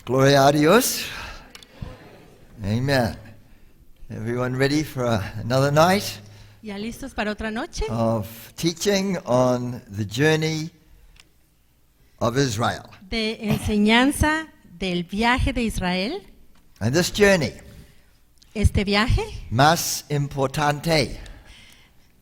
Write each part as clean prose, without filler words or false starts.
Gloria a Dios. Amen. Everyone ready for another night ¿Ya listos para otra noche? of teaching on the journey of Israel? De enseñanza del viaje de Israel. And this journey, Este viaje más importante.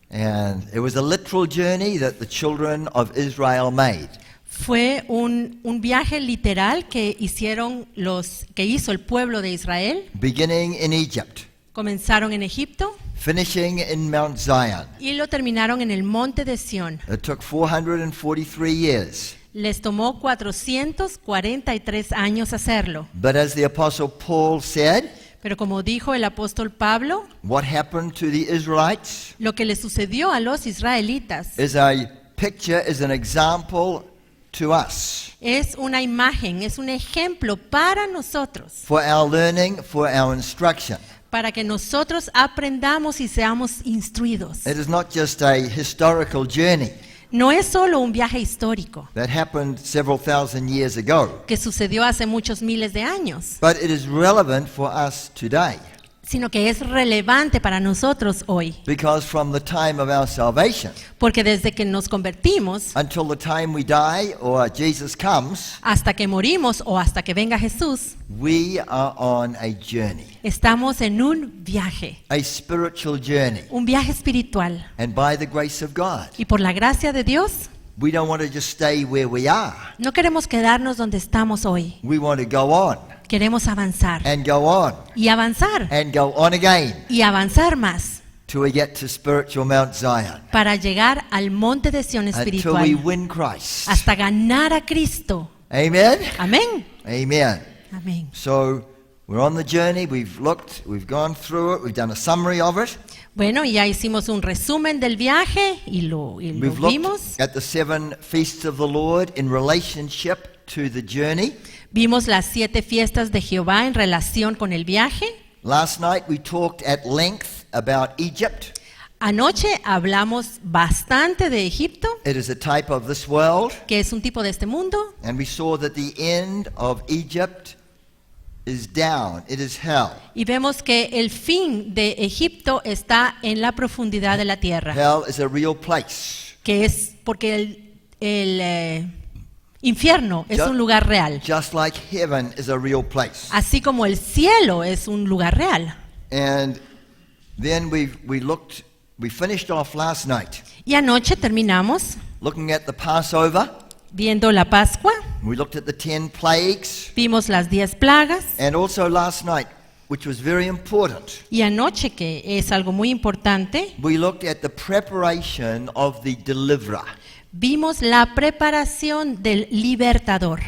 And it was a literal journey that the children of Israel made. fue un viaje literal que hizo el pueblo de Israel. Beginning in Egypt, Comenzaron en Egipto finishing in Mount Zion. y lo terminaron en el monte de Sión. It took 443 years. Les tomó 443 años hacerlo. But as the Apostle Paul said, Pero como dijo el apóstol Pablo, what happened to the Israelites lo que le sucedió a los israelitas is a picture, is an example to us es una imagen, es un ejemplo para nosotros, for our learning, for our instruction. para que nosotros aprendamos y seamos instruidos. It is not just a historical journey No es solo un viaje histórico that happened several thousand years ago, que sucedió hace muchos miles de años, but it is relevant for us today, sino que es relevante para nosotros hoy. because from the time of our salvation Porque desde que nos convertimos until the time we die or Jesus comes, hasta que morimos o hasta que venga Jesús, we are on a journey, estamos en un viaje, a spiritual journey. un viaje espiritual. And by the grace of God, Y por la gracia de Dios, we don't want to just stay where we are. no queremos quedarnos donde estamos hoy. We want to go on Queremos avanzar and go on y avanzar and go on again y avanzar más till we get to spiritual Mount Zion, para llegar al monte de Sión until we espiritual, win Christ. hasta ganar a Cristo. Amen? Amén. Amen. Amén. So we're on the journey, we've looked, we've gone through it, we've done a summary of it. Bueno, ya hicimos un resumen del viaje y lo We've vimos. looked at the 7 feasts of the Lord in relationship to the journey. Vimos las 7 fiestas de Jehová en relación con el viaje. Last night we talked at length about Egypt. Anoche hablamos bastante de Egipto, It is a type of this world, que es un tipo de este mundo, and we saw that the end of Egypt is down, it is hell. y vemos que el fin de Egipto está en la profundidad de la tierra, Hell is a real place, que es porque el infierno es un lugar real, just like heaven is a real place. así como el cielo es un lugar real. And then we finished off last night Y anoche terminamos looking at the Passover. viendo la Pascua, We looked at the 10 plagues, vimos las 10 plagas, and also last night, which was very important, y anoche, que es algo muy importante, we looked at the preparation of the deliverer. vimos la preparación del libertador.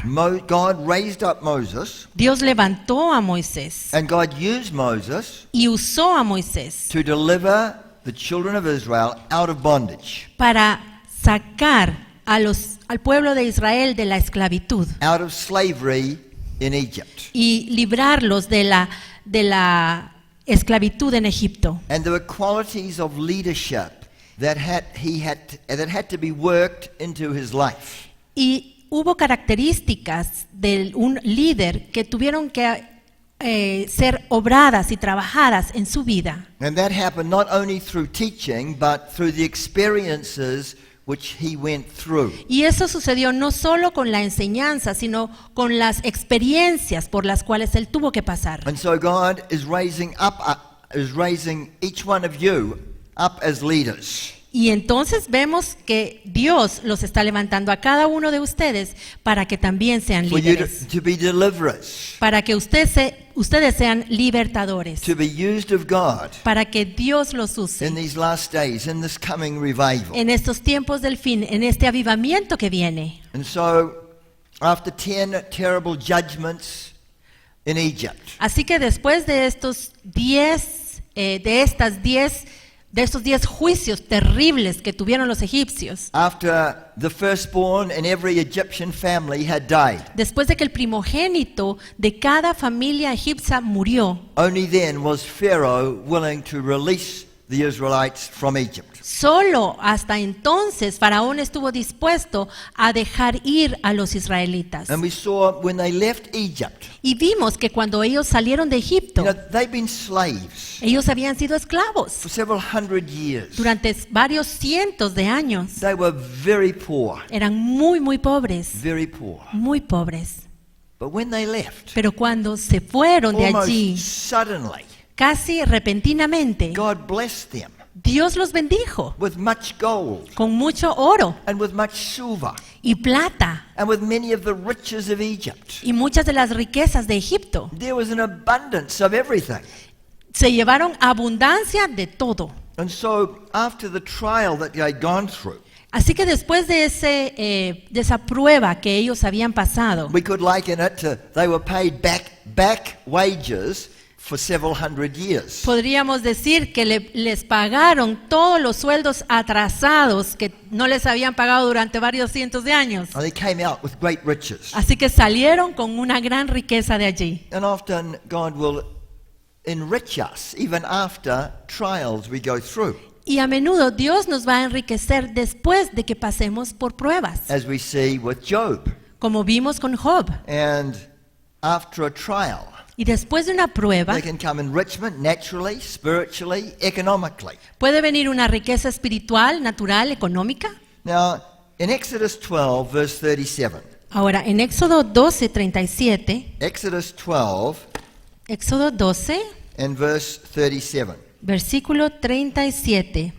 God raised up Moses, Dios levantó a Moisés and God used Moses y usó a Moisés to deliver the children of Israel out of bondage, para sacar al pueblo de Israel de la esclavitud out of slavery in Egypt. y librarlos de la esclavitud en Egipto. And there were qualities of leadership that had to be worked into his life. Y hubo características de un líder que tuvieron que ser obradas y trabajadas en su vida. And that happened not only through teaching, but through the experiences which he went through. Y eso sucedió no solo con la enseñanza, sino con las experiencias por las cuales él tuvo que pasar. And so God is raising each one of you up as leaders. Y entonces vemos que Dios los está levantando a cada uno de ustedes para que también sean For you líderes, to be deliverers, para que ustedes sean libertadores, to be used of God para que Dios los use in these last days, in this coming revival. en estos tiempos del fin, en este avivamiento que viene. And so, after 10 terrible judgments in Egypt, Así que después de estos 10 juicios terribles que tuvieron los egipcios, after the firstborn in every Egyptian family had died, después de que el primogénito de cada familia egipcia murió, only then was Pharaoh willing to release the Israelites from Egypt. Solo hasta entonces Faraón estuvo dispuesto a dejar ir a los israelitas. And we saw when they left Egypt, Y vimos que cuando ellos salieron de Egipto, they'd been slaves ellos habían sido esclavos for several hundred years. durante varios cientos de años. They were very poor, Eran muy pobres, very poor. muy pobres. But when they left, Pero cuando se fueron de allí, almost suddenly, casi repentinamente, God blessed them Dios los bendijo with much gold con mucho oro and with much silver y plata and with many of the riches of Egypt. y muchas de las riquezas de Egipto. There was an abundance of everything. Se llevaron abundancia de todo. And so after the trial that they had gone through, Así que después de esa prueba que ellos habían pasado, we could liken it to they were paid back wages for several hundred years. podríamos decir que les pagaron todos los sueldos atrasados que no les habían pagado durante varios cientos de años. And they came out with great riches. Así que salieron con una gran riqueza de allí. And often God will enrich us even after trials we go through, Y a menudo Dios nos va a enriquecer después de que pasemos por pruebas, as we see with Job. como vimos con Job. And after a trial, Y después de una prueba there can come enrichment naturally, spiritually, economically. puede venir una riqueza espiritual, natural, económica. Now, in Exodus 12, verse 37, Ahora, en Éxodo 12:37, Exodus 12 Éxodo 12, and verse 37. versículo 37.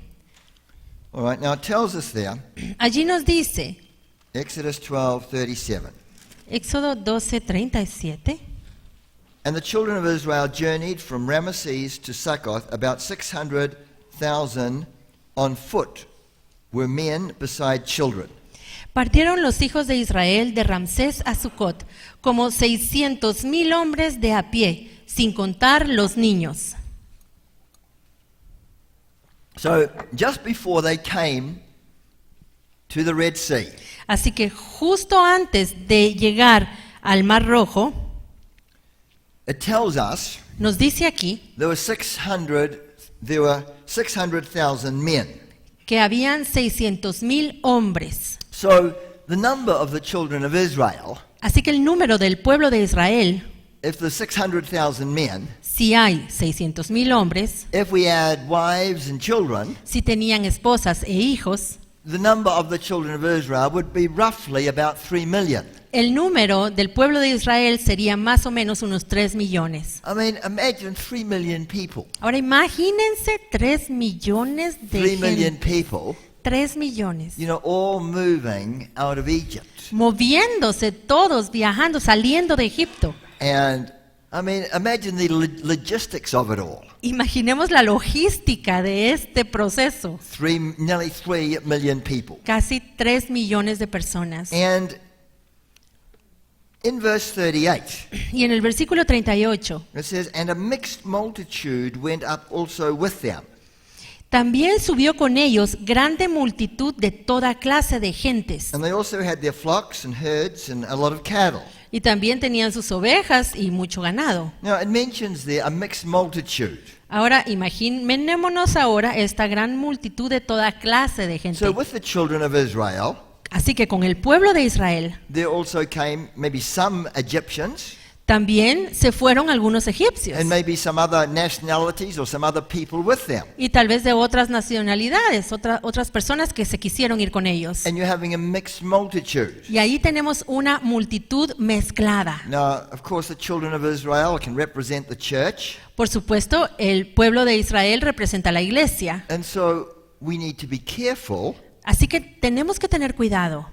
All right, now it tells us there, Allí nos dice, Exodus 12, 37. Éxodo 12:37, And the children of Israel journeyed from Ramesses to Succoth, about 600,000 on foot, were men beside children. partieron los hijos de Israel de Ramsés a Sucot, como 600,000 hombres de a pie, sin contar los niños. So just before they came to the Red Sea, Así que justo antes de llegar al Mar Rojo, it tells us nos dice aquí there were 600,000 men. que habían 600,000 hombres. So the number of the children of Israel, Así que el número del pueblo de Israel, if there's 600,000 men, si hay 600,000 hombres, if we add wives and children, si tenían esposas e hijos, the number of the children of Israel would be roughly about 3 million. el número del pueblo de Israel sería más o menos unos 3 millones. I mean, imagine 3 million people. Ahora imagínense 3 millones de 3 million gente, people, 3 millones, all moving out of Egypt. moviéndose todos, viajando, saliendo de Egipto. And, I mean, imagine the logistics of it all. Imaginemos la logística de este proceso. Nearly 3 million people. Casi 3 millones de personas. And in verse 38, Y en el versículo 38, it says, And a mixed multitude went up also with them. también subió con ellos grande multitud de toda clase de gentes. And they also had their flocks and herds and a lot of cattle. Y también tenían sus ovejas y mucho ganado. Now, it mentions there a mixed multitude. Ahora, imaginémonos ahora esta gran multitud de toda clase de gente. So with the children of Israel, Así que con el pueblo de Israel there also came maybe some Egyptians también se fueron algunos egipcios. and maybe some other nationalities or some other people with them. Y tal vez de otras nacionalidades, otras personas que se quisieron ir con ellos. And you're having a mixed multitude. Y ahí tenemos una multitud mezclada. Now, of course, the children of Israel can represent the church. Por supuesto, el pueblo de Israel representa a la iglesia. And so we need to be careful, Así que tenemos que tener cuidado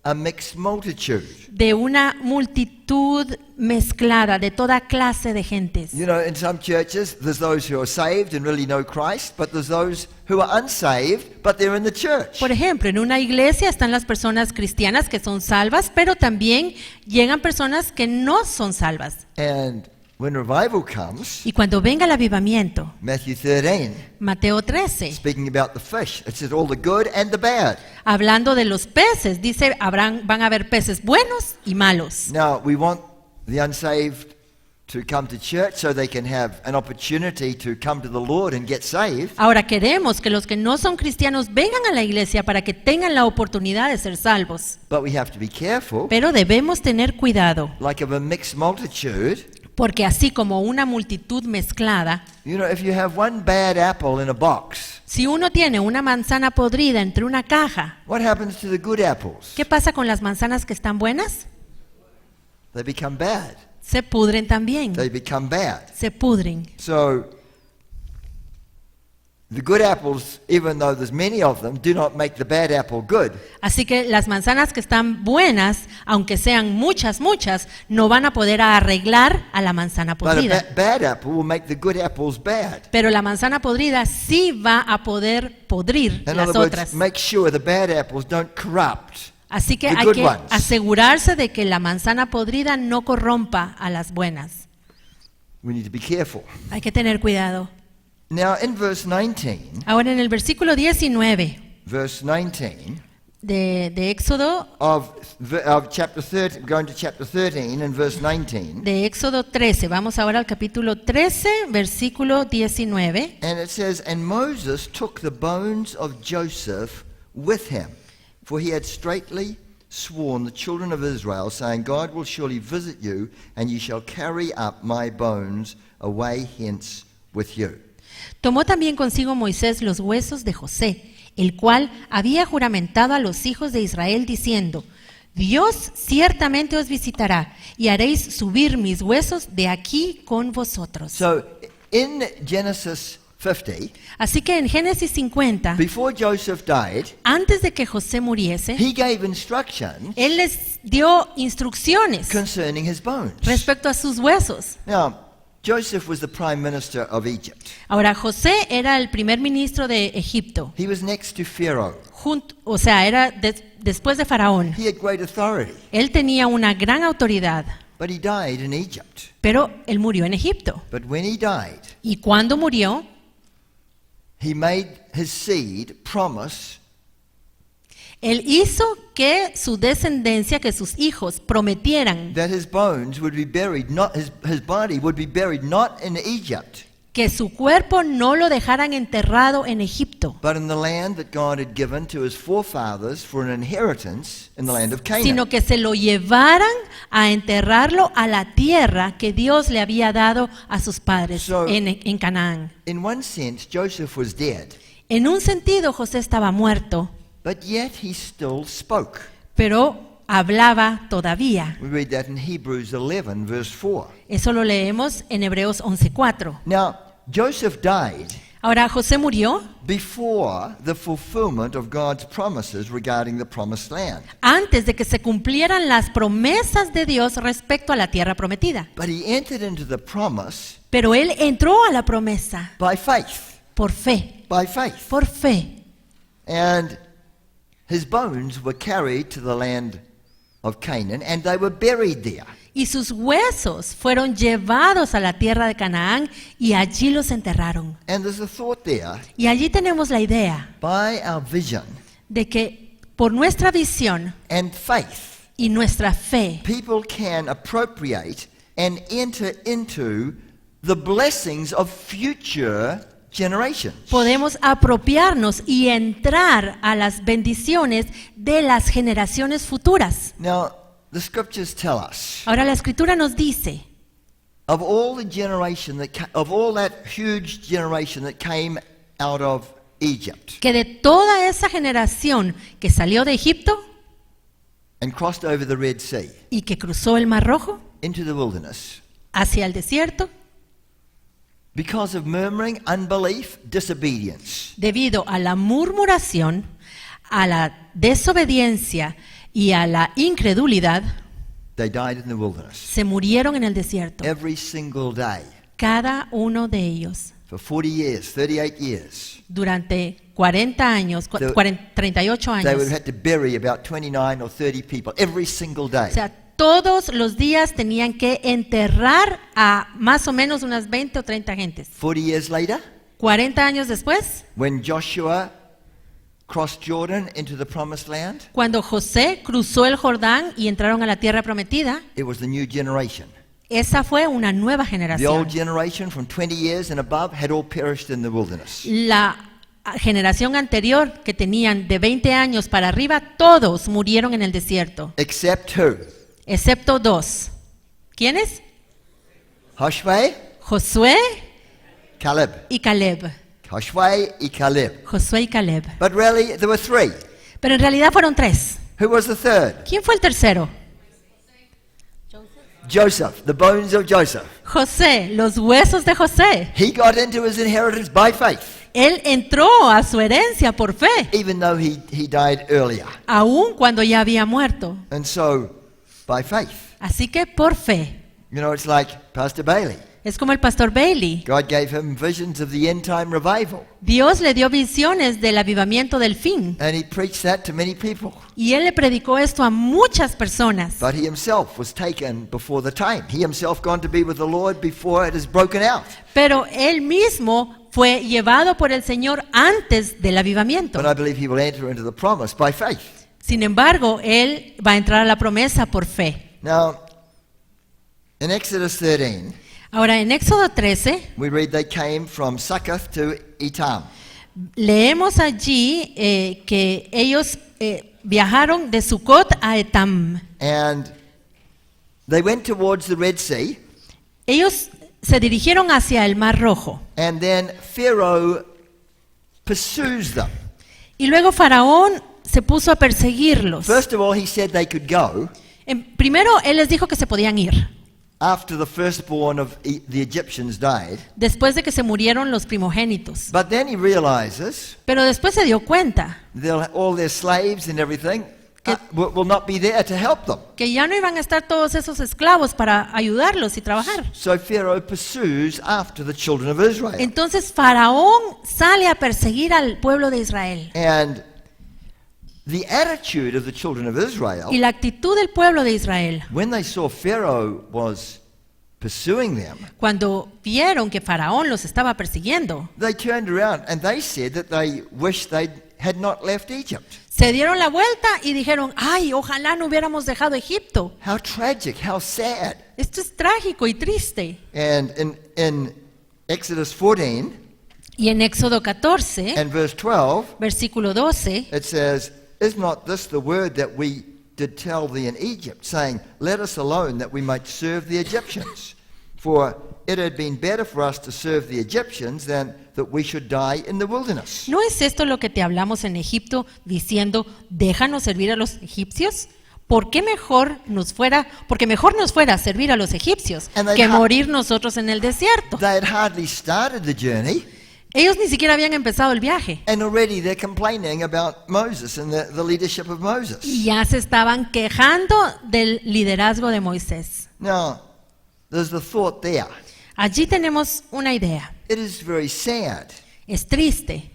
a mixed multitude. de una multitud mezclada de toda clase de gentes. In some churches, there's those who are saved and really know Christ, but there's those who are unsaved, but they're in the church. Por ejemplo, en una iglesia están las personas cristianas que son salvas, pero también llegan personas que no son salvas. And when revival comes, Y cuando venga el avivamiento, Matthew 13, Mateo 13, speaking about the fish, it says all the good and the bad. hablando de los peces, dice van a haber peces buenos y malos. Now, we want the unsaved to come to church so they can have an opportunity to come to the Lord and get saved. Ahora queremos que los que no son cristianos vengan a la iglesia para que tengan la oportunidad de ser salvos. But we have to be careful, Pero debemos tener cuidado, like of a mixed multitude. porque así como una multitud mezclada, You know, if you have one bad apple in a box, si uno tiene una manzana podrida entre una caja, what happens to the good apples? ¿qué pasa con las manzanas que están buenas? They become bad. Se pudren también, They become bad. se pudren. So, the good apples, even though there's many of them, do not make the bad apple good. Así que las manzanas que están buenas, aunque sean muchas, no van a poder arreglar a la manzana But a podrida. bad apple will make the good apples bad. Pero la manzana podrida sí va a poder podrir In las other words, otras. make sure the bad apples don't corrupt. Así que the hay good que ones. asegurarse de que la manzana podrida no corrompa a las buenas. We need to be careful. Hay que tener cuidado. Now, in verse 19, Ahora en el versículo 19 verse 19 de Éxodo, of chapter 13, going to chapter 13 and verse 19, de Éxodo 13, vamos ahora al capítulo 13, versículo 19. and it says, "And Moses took the bones of Joseph with him, for he had straitly sworn the children of Israel, saying, God will surely visit you, and ye shall carry up my bones away hence with you." Tomó también consigo Moisés los huesos de José, el cual había juramentado a los hijos de Israel diciendo, Dios ciertamente os visitará y haréis subir mis huesos de aquí con vosotros. So, in Genesis 50, Así que en Génesis 50, before Joseph died, antes de que José muriese, he gave instructions él les dio instrucciones concerning his bones. respecto a sus huesos. Now, Joseph was the prime minister of Egypt. Ahora, José era el primer ministro de Egipto, He was next to Pharaoh. o sea, era después de Faraón. He had great authority, Él tenía una gran autoridad, but he died in Egypt. pero él murió en Egipto. But when he died, Y cuando murió, he made his seed promise él hizo que su descendencia, que sus hijos prometieran that his bones would be buried, not his body would be buried not in Egypt, que su cuerpo no lo dejaran enterrado en Egipto, but in the land that God had given to his forefathers for an inheritance in the land of Canaan. sino que se lo llevaran a enterrarlo a la tierra que Dios le había dado a sus padres So- en Canaán. In one sense, Joseph was dead, En un sentido, José estaba muerto, but yet he still spoke. pero hablaba todavía. We read that in Hebrews 11, verse 4. Eso lo leemos en Hebreos 11:4. Now, Joseph died Ahora, José murió before the fulfillment of God's promises regarding the promised land. antes de que se cumplieran las promesas de Dios respecto a la tierra prometida. But he entered into the promise Pero él entró a la promesa by faith, por fe, by faith. por fe. And his bones were carried to the land of Canaan, and they were buried there. Y sus huesos fueron llevados a la tierra de Canaán y allí los enterraron. And there's a thought there, Y allí tenemos la idea by our vision de que por nuestra visión and faith, y nuestra fe, people can appropriate and enter into the blessings of future generations. podemos apropiarnos y entrar a las bendiciones de las generaciones futuras. Now, the scriptures tell us Ahora la escritura nos dice of all the generation of all that huge generation that came out of Egypt que de toda esa generación que salió de Egipto and crossed over the Red Sea y que cruzó el Mar Rojo into the wilderness, hacia el desierto, because of murmuring, unbelief, disobedience, debido a la murmuración, a la desobediencia y a la incredulidad, they died in the wilderness. se murieron en el desierto, Every single day cada uno de ellos, for 40 years, 38 years. durante 40 años, 38 They would años. have had to bury about 29 or 30 people every single day. O sea, todos los días tenían que enterrar a más o menos unas 20 o 30 gentes. 40 years later, 40 años después, when Joshua crossed Jordan into the promised land, cuando José cruzó el Jordán y entraron a la tierra prometida, it was the new generation. Esa fue una nueva The generación. old generation from 20 years and above had all perished in the wilderness. La generación anterior, que tenían de 20 años para arriba, todos murieron en el desierto, Except who? excepto dos. ¿Quiénes? Joshua, Josué Caleb. y Caleb. Joshua y Caleb. Josué y Caleb. But really, there were three. Pero en realidad fueron tres. Who was the third? ¿Quién fue el tercero? Joseph, the bones of Joseph. José, los huesos de José. He got into his inheritance by faith, Él entró a su herencia por fe, even though he died earlier. aun cuando ya había muerto. And so, by faith. Así que por fe. You know, it's like Pastor Bailey. Es como el pastor Bailey. God gave him visions of the end time revival, Dios le dio visiones del avivamiento del fin. and he preached that to many people. Y él le predicó esto a muchas personas. But he himself was taken before the time. He himself gone to be with the Lord before it is broken out. Pero él mismo fue llevado por el Señor antes del avivamiento. But I believe he will enter into the promise by faith. Sin embargo, él va a entrar a la promesa por fe. Now, in Exodus 13, Ahora, en Éxodo 13, we read they came from Succoth to Etam. leemos allí que ellos viajaron de Sucot a Etam. And they went towards the Red Sea, Ellos se dirigieron hacia el Mar Rojo. and then Pharaoh pursues them. Y luego Faraón se puso a perseguirlos. First of all, he said they could go Primero, él les dijo que se podían ir, after the firstborn of the Egyptians died. después de que se murieron los primogénitos. But then he realizes Pero después se dio cuenta all their slaves and everything will not be there to help them. que ya no iban a estar todos esos esclavos para ayudarlos y trabajar. So Pharaoh pursues after the children of Israel. Entonces Faraón sale a perseguir al pueblo de Israel. And the attitude of the children of Israel, Y la actitud del pueblo de Israel, when they saw Pharaoh was pursuing them, cuando vieron que Faraón los estaba persiguiendo, they turned around and they said that they wished they had not left Egypt. se dieron la vuelta y dijeron, ay, ojalá no hubiéramos dejado Egipto. How tragic, how sad. Esto es trágico y triste. And in Exodus 14 Y en Éxodo 14, and verse 12, versículo 12, it says, "Is not this the word that we did tell thee in Egypt, saying, Let us alone that we might serve the Egyptians? For it had been better for us to serve the Egyptians than that we should die in the wilderness." ¿no es esto lo que te hablamos en Egipto diciendo, déjanos servir a los egipcios? Porque mejor nos fuera servir a los egipcios And they que ha- morir nosotros en el desierto. They had hardly started the journey, Ellos ni siquiera habían empezado el viaje and already they're complaining about Moses and the leadership of Moses. y ya se estaban quejando del liderazgo de Moisés. Now, there's the thought there. Allí tenemos una idea. It is very sad Es triste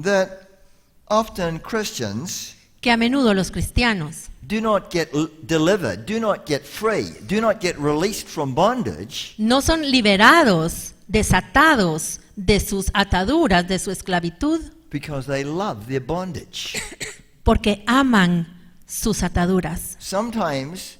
that often Christians que a menudo los cristianos do not get delivered, do not get free, do not get released from bondage no son liberados, desatados de sus ataduras, de su esclavitud, because they love their bondage. porque aman sus ataduras. Sometimes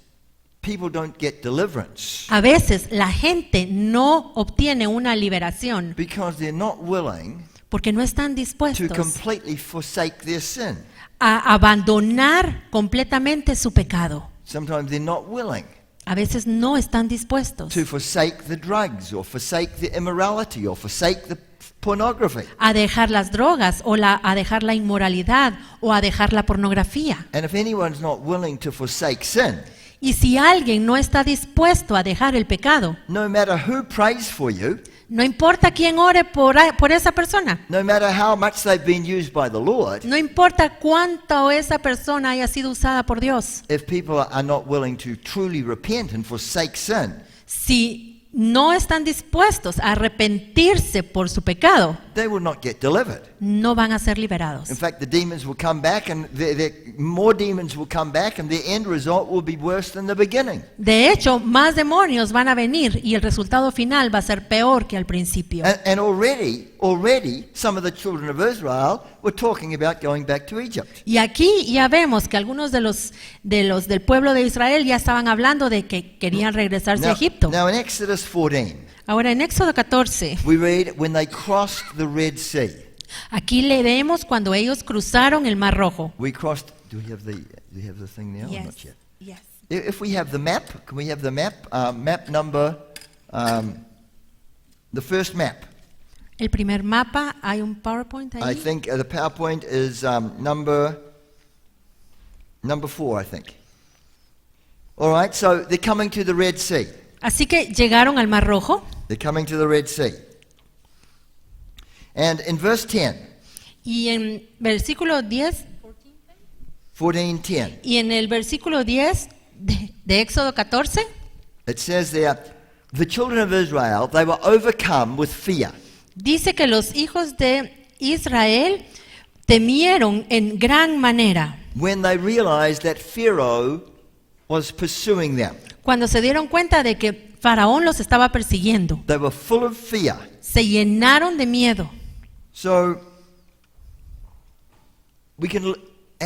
people don't get deliverance A veces la gente no obtiene una liberación because they're not willing porque no están to dispuestos completely forsake their sin. a abandonar completamente su pecado. Sometimes they're not willing A veces no están dispuestos to forsake the drugs or forsake the immorality or forsake the pornography. a dejar las drogas o a dejar la inmoralidad o a dejar la pornografía. And if anyone's not willing to forsake sin, Y si alguien no está dispuesto a dejar el pecado, no matter who prays for you, no importa quién ore por esa persona, no matter how much they've been used by the Lord, no importa cuánto esa persona haya sido usada por Dios, if people are not willing to truly repent and forsake sin, si no están dispuestos a arrepentirse por su pecado, they will not get delivered. no van a ser liberados. In fact, the demons will come back, and more demons will come back, and the end result will be worse than the beginning. De hecho, más demonios van a venir y el resultado final va a ser peor que al principio. And already, some of the children of Israel were talking about going back to Egypt. Y aquí ya vemos que algunos de los del pueblo de Israel ya estaban hablando de que querían regresarse a Egipto. Now in Exodus 14, Ahora en Éxodo 14, we read when they crossed the Red Sea. aquí leemos cuando ellos cruzaron el Mar Rojo. We crossed. Do we have the thing now? Or not yet? yes. If we have the map, can we have the map? Map number, the first map. El primer mapa, hay un PowerPoint I ahí. think the PowerPoint is number 4, I think. All right, so they're coming to the Red Sea. Así que llegaron al Mar Rojo. They're coming to the Red Sea. And in verse 10, Y en versículo 10, 14:10, y en el versículo 10 de Éxodo 14, it says there, the children of Israel, they were overcome with fear. dice que los hijos de Israel temieron en gran manera When they realized that Pharaoh was pursuing them. cuando se dieron cuenta de que Faraón los estaba persiguiendo. They were full of fear. Se llenaron de miedo. So,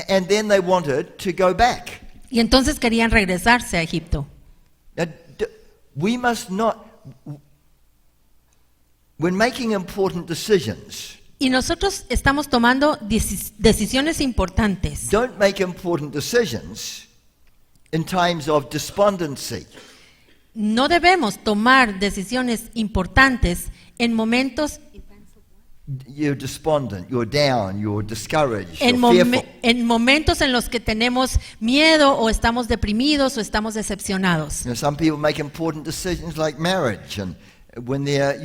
and then they wanted to go back. Y entonces querían regresarse a Egipto. Now, we must not, when making important decisions, Y nosotros estamos tomando decisiones importantes. don't make important decisions in times of despondency. No debemos tomar decisiones importantes en momentos, You're despondent, you're down, you're discouraged, en, you're fearful. en momentos en los que tenemos miedo o estamos deprimidos o estamos decepcionados. You know, some people make important decisions like marriage, and when they're,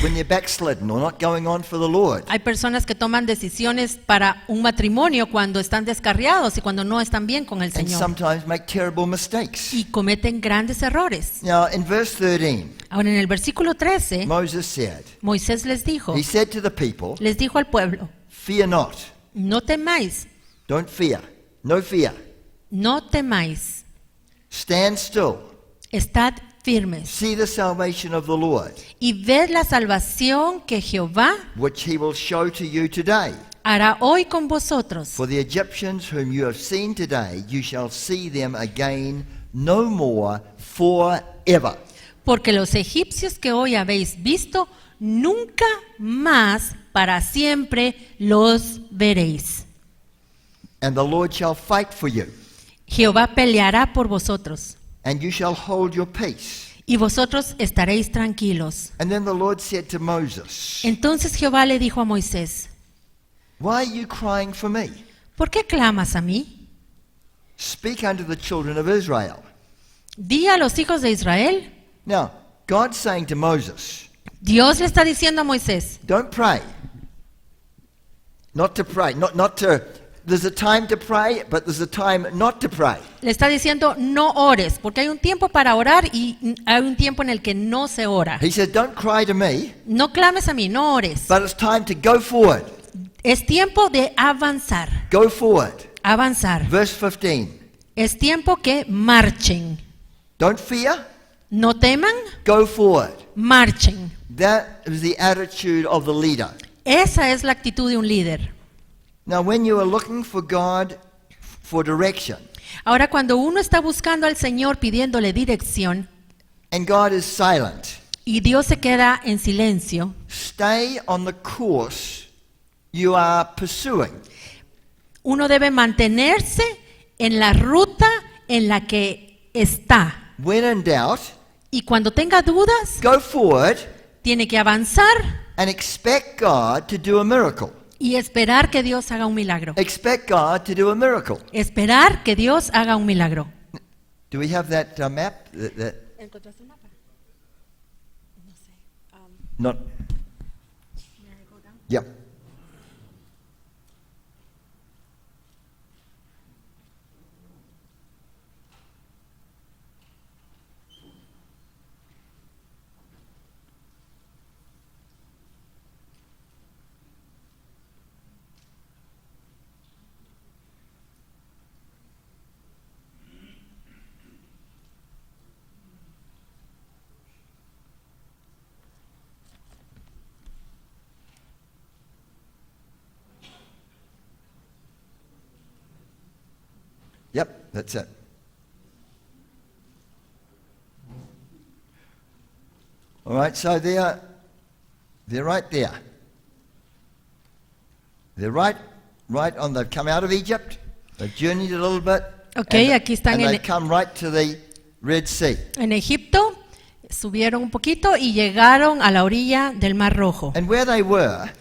when they're backslidden or not going on for the Lord. Hay personas que toman decisiones para un matrimonio cuando están descarriados y cuando no están bien con el And Señor. sometimes make terrible mistakes. Y cometen grandes errores. Now, in verse 13, Ahora en el versículo 13, Moses said, Moisés les dijo to the people, al pueblo, fear not, no temáis, don't fear, no fear. no temáis, Stand still, estad firmes see the salvation of the Lord, y ved la salvación que Jehová which he will show to you today. hará hoy con vosotros. For the Egyptians whom you have seen today, you shall see them again no more forever. Porque los egipcios que hoy habéis visto, nunca más para siempre los veréis. And the Lord shall fight for you, Jehová peleará por vosotros and you shall hold your peace. y vosotros estaréis tranquilos. And then the Lord said to Moses, Entonces Jehová le dijo a Moisés, why are you crying for me? ¿por qué clamas a mí? Speak unto the children of Israel. Di a los hijos de Israel. Now, God's saying to Moses, Dios le está diciendo a Moisés, don't pray. Not to pray. Not to. There's a time to pray, but there's a time not to pray. le está diciendo no ores, porque hay un tiempo para orar y hay un tiempo en el que no se ora. He said, don't cry to me, No clames a mí, no ores. but it's time to go forward. Es tiempo de avanzar, Go forward. avanzar. Verse 15. Es tiempo que marchen. Don't fear, No teman, go forward. marchen. That is the attitude of the leader. Esa es la actitud de un líder. Now, when you are looking for God for direction, Ahora, cuando uno está buscando al Señor pidiéndole dirección and God is silent, y Dios se queda en silencio, stay on the course you are pursuing. uno debe mantenerse en la ruta en la que está. When in doubt, Y cuando tenga dudas, go forward tiene que avanzar and expect God to do a miracle. y esperar que Dios haga un milagro. Expect God to do a miracle. Esperar que Dios haga un milagro. Do we have that map? ¿Encontraste un mapa? No sé. Not. Yep. Yep, that's it. All right, so they're right there. They're right on. They've come out of Egypt. They've journeyed a little bit. Okay, and aquí están and en- they've come right to the Red Sea. En Egipto subieron un poquito y llegaron a la orilla del Mar Rojo. And where they were,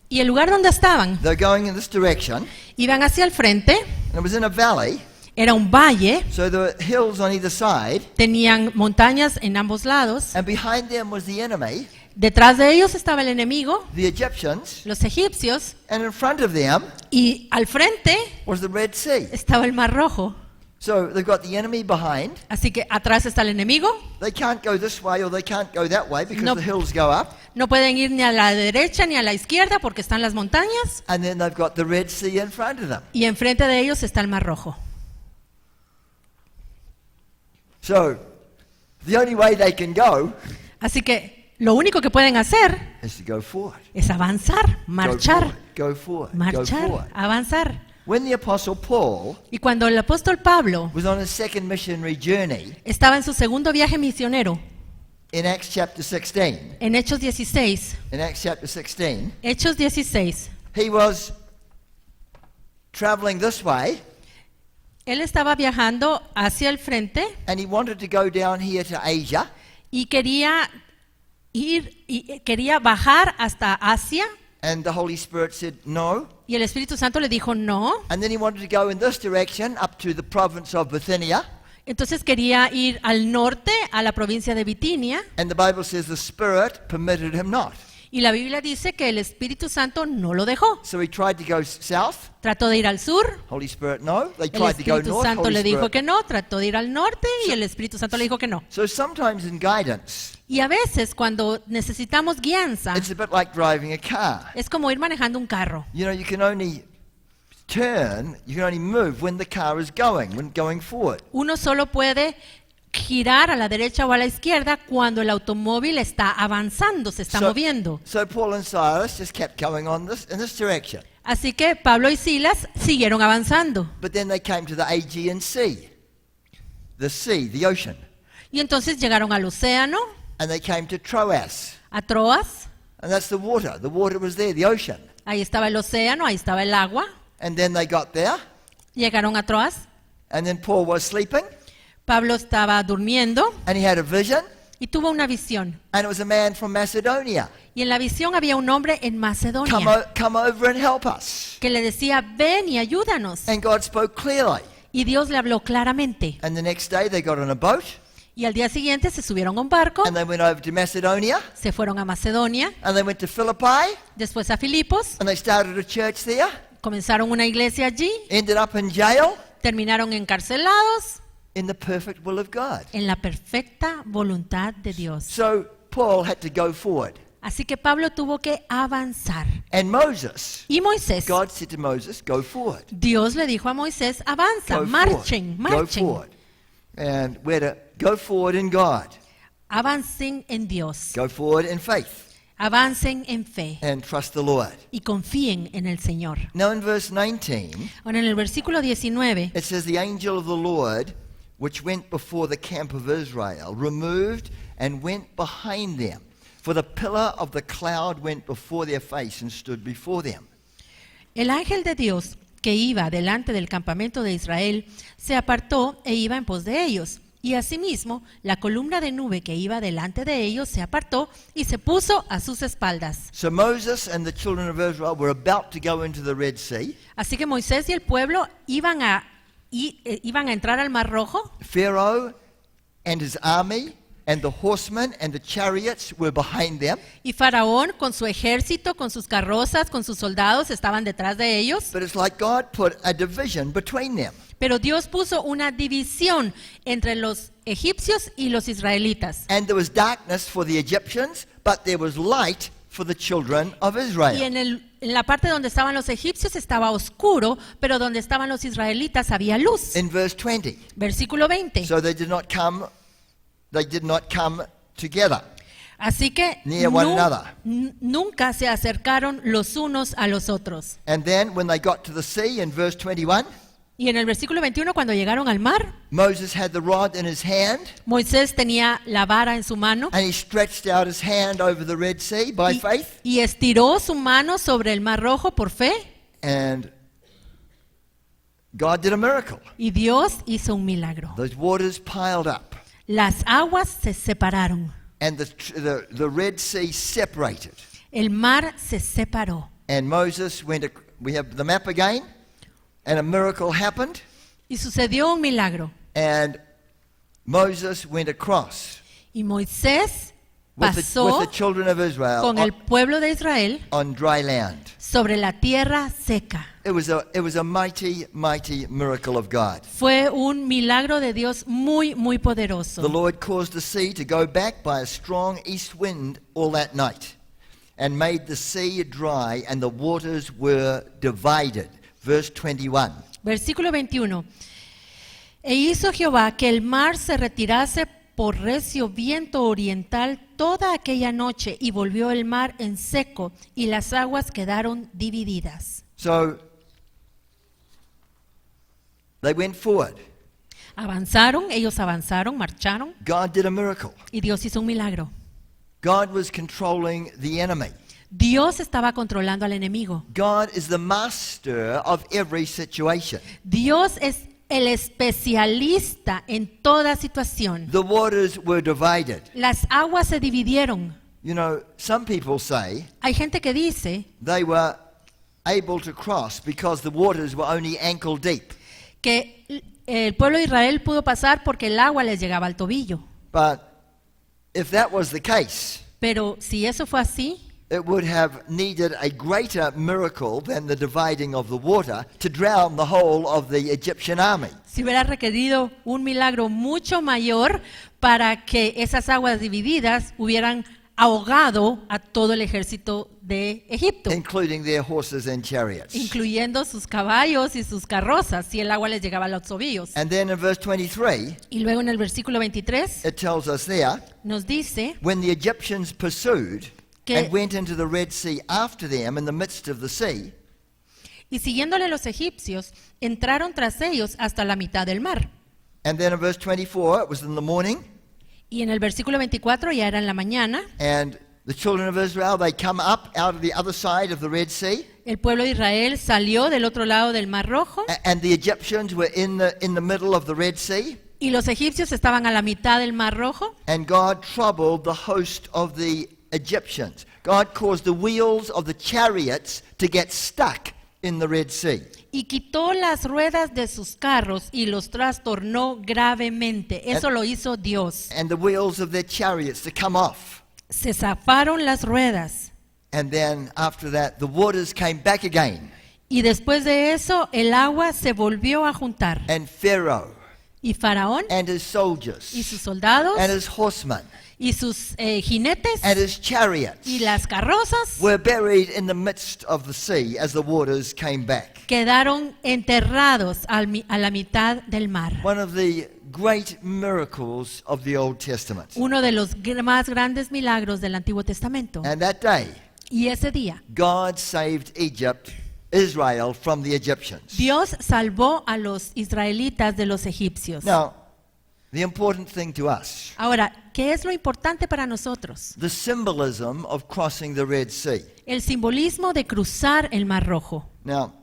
Y el lugar donde estaban, they're going in this direction. iban hacia el frente, And it was in a valley, era un valle, so there were hills on either side. tenían montañas en ambos lados. And behind them was the enemy, Detrás de ellos estaba el enemigo, the Egyptians. los egipcios, And in front of them y al frente was the Red Sea. estaba el Mar Rojo. So they've got the enemy behind. Así que atrás está el enemigo, They can't go this way or they can't go that way because No. the hills go up. no pueden ir ni a la derecha ni a la izquierda porque están las montañas, And then they've got the Red Sea in front of them. y enfrente de ellos está el Mar Rojo. So the only way they can go Así que lo único que pueden hacer is to go forward. es avanzar, marchar, Go forward. Go marchar, forward. avanzar. When the Apostle Paul Y cuando el apóstol Pablo was on his second missionary journey estaba en su segundo viaje misionero, in Acts chapter 16, en Hechos 16, Hechos 16, he was traveling this way él estaba viajando hacia el frente and he wanted to go down here to Asia. y quería bajar hasta Asia, And the Holy Spirit said no. y el Espíritu Santo le dijo no. And then he wanted to go in this direction up to the province of Bithynia. Entonces quería ir al norte, a la provincia de Bitinia, And the Bible says the Spirit permitted him not. y la Biblia dice que el Espíritu Santo no lo dejó. So he tried to go south. Trató de ir al sur, Holy Spirit, no. They el tried to go Espíritu north. Santo Holy le dijo Spirit. que no, trató de ir al norte y el Espíritu Santo le dijo que no. So sometimes in guidance, Y a veces cuando necesitamos guianza, it's a bit like driving a car. es como ir manejando un carro. You know, you can only move when the car is going forward. Uno solo puede girar a la derecha o a la izquierda cuando el automóvil está avanzando, se está moviendo. So Paul and Silas just kept going on in this direction. Así que Pablo y Silas siguieron avanzando. But then they came to the Aegean Sea, the ocean. Y entonces llegaron al océano, And they came to Troas. a Troas. And that's the water. The water was there, the ocean. Ahí estaba el océano, ahí estaba el agua. And then they got there. Llegaron a Troas. And then Paul was sleeping. Pablo estaba durmiendo And he had a vision. y tuvo una visión. And it was a man from Macedonia. Y en la visión había un hombre en Macedonia Come over and help us. que le decía, ven y ayúdanos. And God spoke clearly. Y Dios le habló claramente. And the next day they got on a boat. Y al día siguiente se subieron a un barco, And they went over to Macedonia. se fueron a Macedonia, And they went to Philippi. después a Filipos, And they started a church there. comenzaron una iglesia allí, Ended up in jail. terminaron encarcelados In the perfect will of God. en la perfecta voluntad de Dios. So Paul had to go forward. Así que Pablo tuvo que avanzar. And Moses, Y Moisés, God said to Moses, go forward. Dios le dijo a Moisés, avanza, Go marchen, forward. Go marchen. forward. And we're to go forward in God. Avancen en Dios, Go forward in faith. avancen en fe And trust the Lord. y confíen en el Señor. Now in verse 19, Ahora en el versículo 19 it says, the angel of the Lord, which went before the camp of Israel, removed and went behind them. For the pillar of the cloud went before their face and stood before them. el ángel de Dios que iba delante del campamento de Israel se apartó e iba en pos de ellos. Y asimismo, la columna de nube que iba delante de ellos se apartó y se puso a sus espaldas. So Moses and the children of Israel were about to go into the Red Sea. Así que Moisés y el pueblo iban a entrar al Mar Rojo. Pharaoh and his army and the horsemen and the chariots were behind them. Y Faraón con su ejército, con sus carrozas, con sus soldados estaban detrás de ellos. But it's like God put a division between them. Pero Dios puso una división entre los egipcios y los israelitas. And there was darkness for the Egyptians, but there was light for the children of Y Israel. en la parte donde estaban los egipcios estaba oscuro, pero donde estaban los israelitas había luz. In verse 20. Versículo 20. So they did not come together. Así que Near one another. nunca se acercaron los unos a los otros. And then when they got to the sea in verse 21, Y en el versículo 21, cuando llegaron al mar, Moses had the rod in his hand, Moisés tenía la vara en su mano and he stretched out his hand over the Red Sea by faith, y estiró su mano sobre el mar rojo por fe, and God did a miracle. y Dios hizo un milagro. Those waters piled up, Las aguas se separaron, and the Red Sea separated. el mar se separó. And Moses we have the map again, and a miracle happened, Y sucedió un milagro. and Moses went across Y Moisés with pasó the children of Israel con el pueblo de Israel on dry land. sobre la tierra seca. It was a mighty, mighty miracle of God. Fue un milagro de Dios muy, muy The poderoso. Lord caused the sea to go back by a strong east wind all that night, and made the sea dry, and the waters were divided. Verse 21. Versículo 21. E hizo Jehová que el mar se retirase por recio viento oriental toda aquella noche, y volvió el mar en seco, y las aguas quedaron divididas. So they went forward. Ellos avanzaron, marcharon, God did a miracle. y Dios hizo un milagro. God was controlling the enemy. Dios estaba controlando al enemigo. God is the master of every situation. Dios es el especialista en toda situación. The waters were divided. Las aguas se dividieron. You know, some people say Hay gente que dice they were able to cross because the waters were only ankle deep. que el pueblo de Israel pudo pasar porque el agua les llegaba al tobillo. But if that was the case, Pero si eso fue así, it would have needed a greater miracle than the dividing of the water to drown the whole of the Egyptian army. si hubiera requerido un milagro mucho mayor para que esas aguas divididas hubieran ahogado a todo el ejército de Egipto, Including their horses and chariots. incluyendo sus caballos y sus carrozas, si el agua les llegaba a los tobillos. And then in verse 23, Y luego en el versículo 23 it tells us there, nos dice when the Egyptians pursued que- and went into the Red Sea after them in the midst of the sea, y siguiéndole los egipcios, entraron tras ellos hasta la mitad del mar. and then in verse 24, it was in the morning, Y en el versículo 24 ya era en la mañana, and the children of Israel, they come up out of the other side of the Red Sea, el pueblo de Israel salió del otro lado del mar rojo and the Egyptians were in the middle of the Red Sea, y los egipcios estaban a la mitad del mar rojo, and God troubled the host of the Egyptians. God caused the wheels of the chariots to get stuck in the Red Sea. y quitó las ruedas de sus carros y los trastornó gravemente. Eso lo hizo Dios. And the wheels of their chariots to come off. Se zafaron las ruedas. And then after that, the waters came back again. Y después de eso, el agua se volvió a juntar. And Pharaoh Y Faraón and his y soldiers sus soldados and his horsemen y sus jinetes and his chariots y las carrozas were buried in the midst of the sea as the waters came back. quedaron enterrados a la mitad del mar. One of the great miracles of the Old Testament. Uno de los más grandes milagros del Antiguo Testamento. And that day, Y ese día, God saved Israel from the Egyptians. Dios salvó a los israelitas de los egipcios. Now, the important thing to us, Ahora, ¿qué es lo importante para nosotros? the symbolism of crossing the Red Sea. El simbolismo de cruzar el Mar Rojo. Now,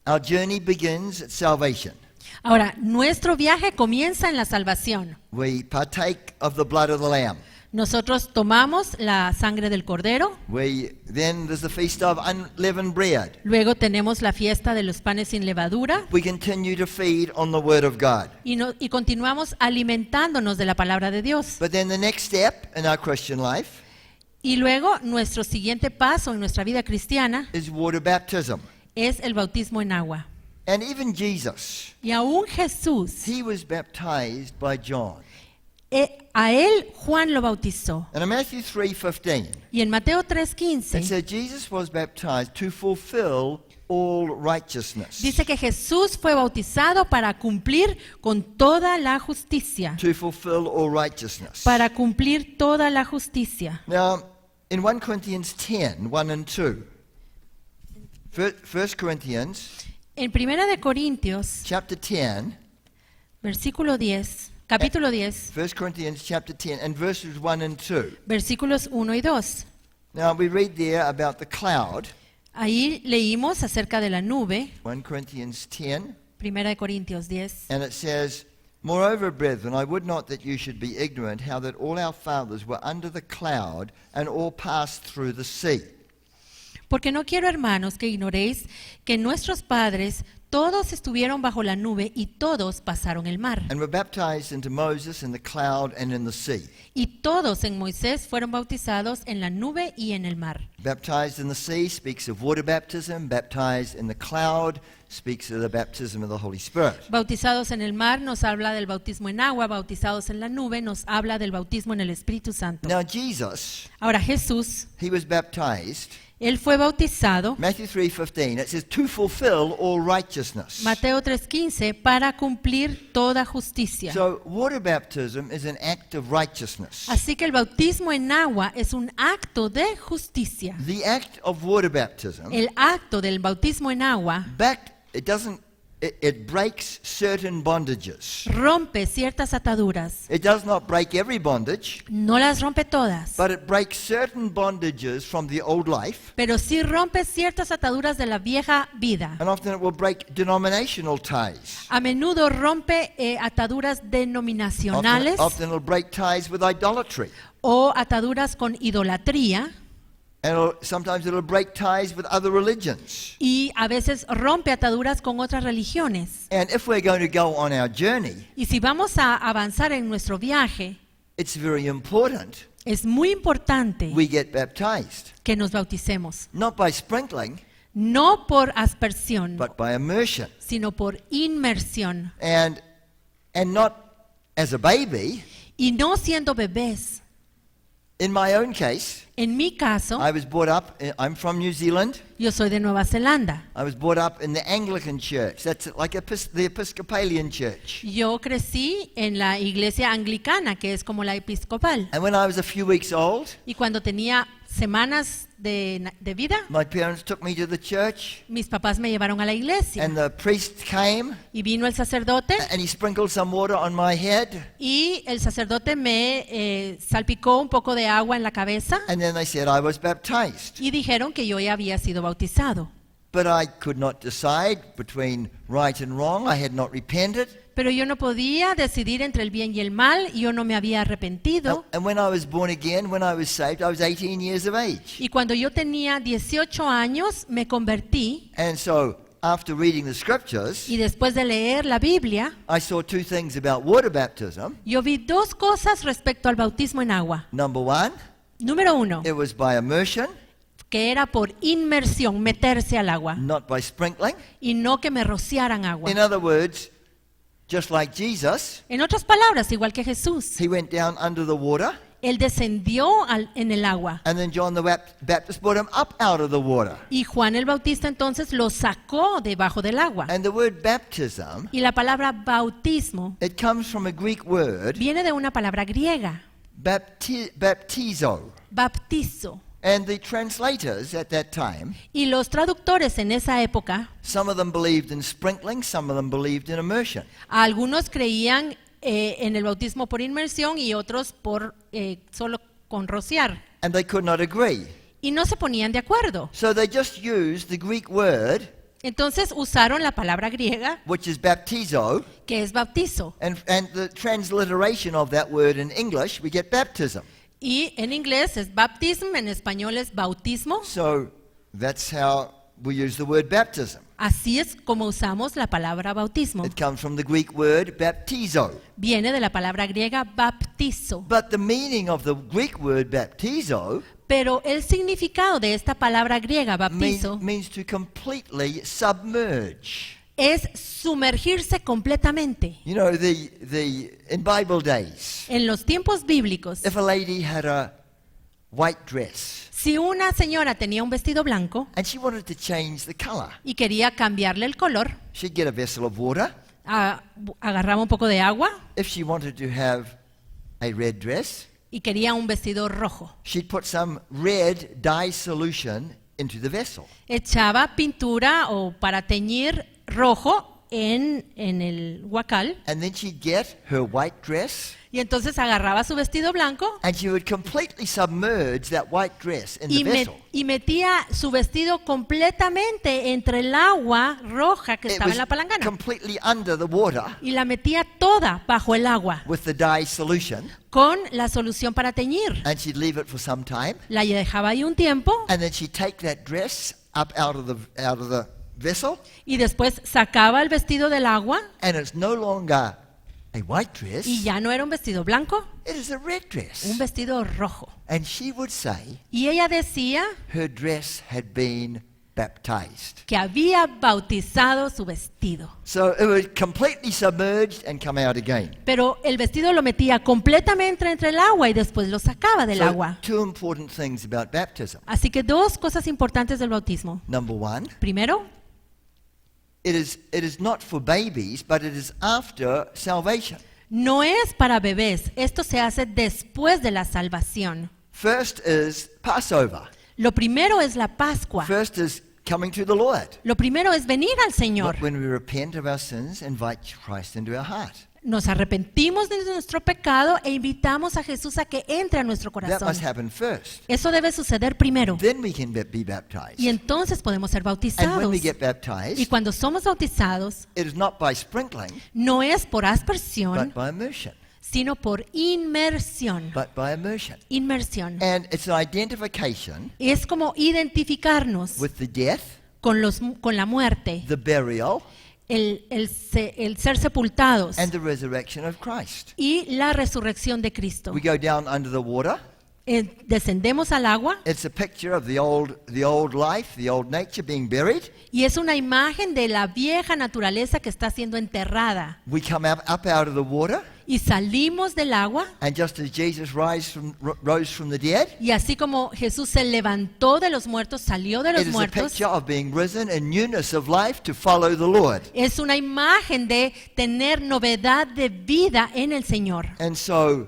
our journey begins at salvation. Ahora, nuestro viaje comienza en la salvación. We partake of the blood of the Lamb. Nosotros tomamos la sangre del cordero, Then there's the feast of unleavened bread. luego tenemos la fiesta de los panes sin levadura We continue to feed on the Word of God. y continuamos alimentándonos de la palabra de Dios. But then the next step in our Christian life Y luego nuestro siguiente paso en nuestra vida cristiana is water baptism. es el bautismo en agua. And even Jesus, Y aún Jesús, he was baptized by John. a él Juan lo bautizó. And in Matthew 3:15, Y en Mateo it 3:15 said Jesus was baptized to fulfill all righteousness. dice que Jesús fue bautizado para cumplir con toda la justicia. To fulfill all righteousness. Para cumplir toda la justicia. Now, in 1 Corinthians 10, 1 and 2, 1 Corinthians En Primera de Corintios, chapter 10, versículo 10, capítulo 10, 1 Corinthians chapter 10, and verses 1 and 2. versículos 1 y 2. Now we read there about the cloud, Ahí leímos acerca de la nube, 1 Corinthians 10, Primera de Corintios 10. and it says, Moreover, brethren, I would not that you should be ignorant how that all our fathers were under the cloud and all passed through the sea. Porque no quiero, hermanos, que ignoréis que nuestros padres todos estuvieron bajo la nube y todos pasaron el mar. And were baptized into Moses in the cloud and in the sea. Y todos en Moisés fueron bautizados en la nube y en el mar. Baptized in the sea speaks of water baptism. Baptized in the cloud speaks of the baptism of the Holy Spirit. Bautizados en el mar nos habla del bautismo en agua, bautizados en la nube nos habla del bautismo en el Espíritu Santo. Now Jesus, Ahora Jesús, he was baptized. él fue bautizado, Matthew 3:15, it says, to fulfill all righteousness. Mateo 3:15, para cumplir toda justicia. So water baptism is an act of righteousness. Así que el bautismo en agua es un acto de justicia. The act of water baptism, El acto del bautismo en agua it breaks certain bondages. rompe ciertas ataduras. It does not break every bondage, No las rompe todas, but it breaks certain bondages from the old life, pero sí rompe ciertas ataduras de la vieja vida. and often it will break denominational ties. A menudo rompe ataduras denominacionales Often it'll break ties with idolatry. o ataduras con idolatría, And sometimes it'll break ties with other religions. y a veces rompe ataduras con otras religiones. And if we're going to go on our journey, Y si vamos a avanzar en nuestro viaje, it's very important es muy importante we get baptized. que nos bauticemos, Not by sprinkling, no por aspersión, but by immersion. sino por inmersión, And not as a baby. y no siendo bebés. In my own case, En mi caso, I was brought up, I'm from New Zealand. yo soy de Nueva Zelanda. I was brought up in the Anglican church. That's like the Episcopalian church. Yo crecí en la iglesia anglicana, que es como la episcopal. And when I was a few weeks old, Y cuando tenía semanas de vida, my parents took me to the church, mis papás me llevaron a la iglesia. and the priest came, Y vino el sacerdote, and he sprinkled some water on my head, y el sacerdote me salpicó un poco de agua en la cabeza, and then they said I was baptized. y dijeron que yo ya había sido bautizado. But I could not decide between right and wrong. I had not repented. Pero yo no podía decidir entre el bien y el mal, y yo no me había arrepentido. And when I was born again, when I was saved, I was 18 years of age. Y cuando yo tenía 18 años, me convertí, And so, after reading the scriptures, y después de leer la Biblia, I saw two things about water baptism. yo vi dos cosas respecto al bautismo en agua. Number one, Número uno, it was by immersion, que era por inmersión, meterse al agua, not by sprinkling. y no que me rociaran agua. In other words, just like Jesus, En otras palabras, igual que Jesús, he went down under the water, él descendió en el agua, and then John the Baptist brought him up out of the water. y Juan el Bautista entonces lo sacó debajo del agua. And the word baptism, Y la palabra bautismo it comes from a Greek word, viene de una palabra griega, baptizo. baptizo. And the translators at that time, Y los traductores en esa época, some of them believed in sprinkling, some of them believed in immersion. algunos creían en el bautismo por inmersión y otros por solo con rociar. And they could not agree. Y no se ponían de acuerdo. So they just used the Greek word, Entonces usaron la palabra griega, which is baptizo, que es bautizo. and the transliteration of that word in English, we get baptism. Y en inglés es baptism, en español es bautismo. So that's how we use the word baptism. Así es como usamos la palabra bautismo. It comes from the Greek word baptizo. Viene de la palabra griega baptizo. But the meaning of the Greek word baptizo Pero el significado de esta palabra griega baptizo means to completely submerge. es sumergirse completamente. You know, in Bible days, En los tiempos bíblicos, if a lady had a white dress si una señora tenía un vestido blanco and she wanted to change the color, y quería cambiarle el color, she'd get a vessel of water. agarraba un poco de agua If she wanted to have a red dress, y quería un vestido rojo. she'd put some red dye solution into the vessel. Echaba pintura o para teñir rojo en el huacal and then she'd get her white dress y entonces agarraba su vestido blanco and she would completely submerge that white dress in the vessel. y metía su vestido completamente entre el agua roja que It estaba was en la palangana completely under the water y la metía toda bajo el agua with the dye solution, con la solución para teñir. and she'd leave it for some time, La dejaba ahí un tiempo and then she'd take that dress up out of the vessel, y después sacaba el vestido del agua and it's no longer a white dress, y ya no era un vestido blanco, it is a red dress. un vestido rojo. And she would say Y ella decía her dress had been baptized. que había bautizado su vestido. So it was completely submerged and come out again. Pero el vestido lo metía completamente entre el agua y después lo sacaba del So agua. two important things about baptism. Así que dos cosas importantes del bautismo. Number one, Primero, it is not for babies, but it is after salvation. no es para bebés. Esto se hace después de la salvación. First is Passover. Lo primero es la Pascua. First is coming to the Lord. Lo primero es venir al Señor. When we repent of our sins, invite Christ into our heart. Nos arrepentimos de nuestro pecado e invitamos a Jesús a que entre a nuestro That corazón. must happen first. Eso debe suceder primero. Then we can be baptized. Y entonces podemos ser And when bautizados. we get Y baptized, cuando somos bautizados, it is not by sprinkling, no es por but aspersión, by immersion. sino por inmersión. But by immersion. Inmersión. And it's an identification Es como identificarnos with the death, con la muerte, the burial, el ser sepultados and the resurrection of Christ. y la resurrección de Cristo. We go down under the water. Descendemos al agua It's a picture of the old life, the old nature being buried. y es una imagen de la vieja naturaleza que está siendo enterrada. We come up out of the water, Y salimos del agua and just as Jesus rose from the dead, y así como Jesús se levantó de los muertos, salió de it los is a muertos, picture of being risen in newness of life to follow the Lord. es una imagen de tener novedad de vida en el Señor. And so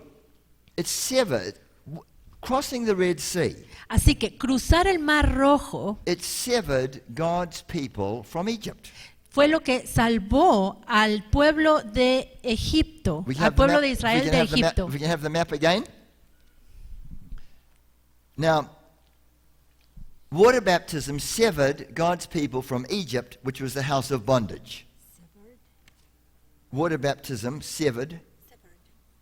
it's severed, crossing the Red Sea. Así que cruzar el Mar Rojo It severed God's people from Egypt. fue lo que salvó al pueblo de Egipto, We can al have the pueblo map- de we Israel can de have the map- Egipto. We can have the map again. Now, water baptism severed God's people from Egypt, which was the house of bondage. Water baptism severed,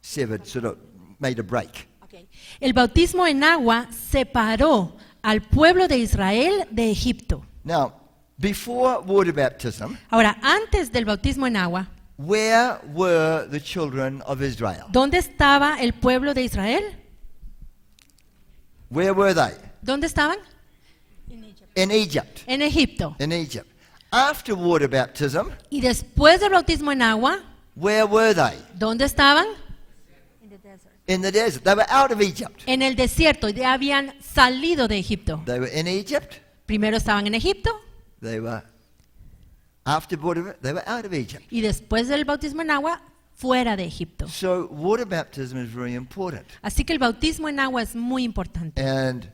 sort of made a break. El bautismo en agua separó al pueblo de Israel de Egipto. Now, before water baptism, Ahora, antes del bautismo en agua, where were the children of Israel? ¿dónde estaba el pueblo de Israel? Where were they? ¿Dónde estaban? In Egypt. En Egipto. In Egypt. After water baptism, Y después del bautismo en agua, where were they? ¿dónde estaban? In the desert. They were out of Egypt. En el desierto, ya habían salido de Egipto. They were in Egypt. Primero estaban en Egipto They were after water. They were out of Egypt. y después del bautismo en agua, fuera de Egipto. So water baptism is very important. Así que el bautismo en agua es muy importante. And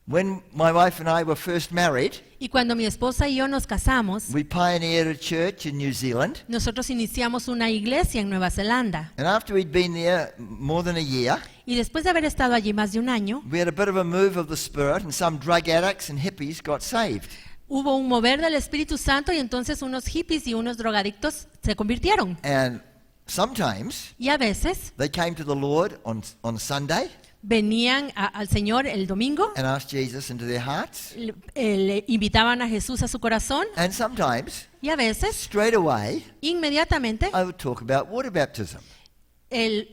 when my wife and I were first married, Y cuando mi esposa y yo nos casamos, we pioneered a church in New Zealand. nosotros iniciamos una iglesia en Nueva Zelanda. And after we'd been there more than a year, Y después de haber estado allí más de un año, we had a bit of a move of the Spirit, and some drug addicts and hippies got saved. hubo un mover del Espíritu Santo y entonces unos hippies y unos drogadictos se convirtieron. And sometimes Y a veces they came to the Lord on Sunday venían al Señor el domingo, and asked Jesus into their hearts. le invitaban a Jesús a su corazón And sometimes, y a veces, straight away, inmediatamente, I would talk about water baptism. el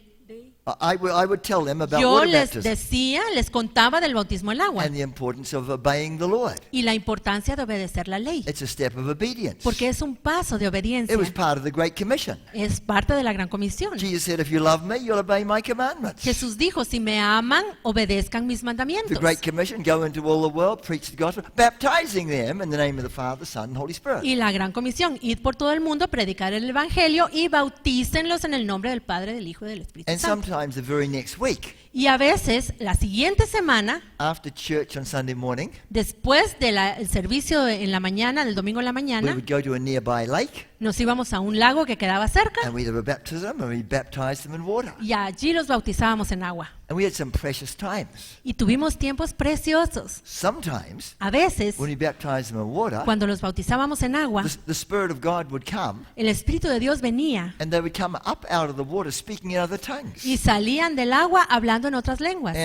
I would tell them about Yo water les baptism decía, les contaba del bautismo en agua and the importance of obeying the Lord. y la importancia de obedecer la ley, It's a step of obedience. porque es un paso de obediencia, It was part of the Great Commission. es parte de la gran comisión. Jesus said, if you love me, you'll obey my commandments. Jesús dijo, si me aman, obedezcan mis The mandamientos. Great Commission, go into all the world, preach the gospel, baptizing them in the name of the Father, Son, and Holy Spirit. Y la gran comisión, id por todo el mundo, predicar el evangelio y bautícenlos en el nombre del Padre, del Hijo y del Espíritu And Santo. sometimes the very next week, Y a veces, la siguiente semana, after church on Sunday morning, después del servicio en la mañana, del domingo en la we mañana, would go to a nearby lake nos íbamos a un lago que quedaba cerca and we'd have a baptism and we baptized them in water. y allí los bautizábamos en agua. And we had some precious times. Y tuvimos tiempos preciosos. Sometimes, A veces, when we baptized them in water, cuando los bautizábamos en agua, the Spirit of God would come el Espíritu de Dios venía and they would come up out of the water speaking in other tongues. y salían del agua hablando en otras lenguas.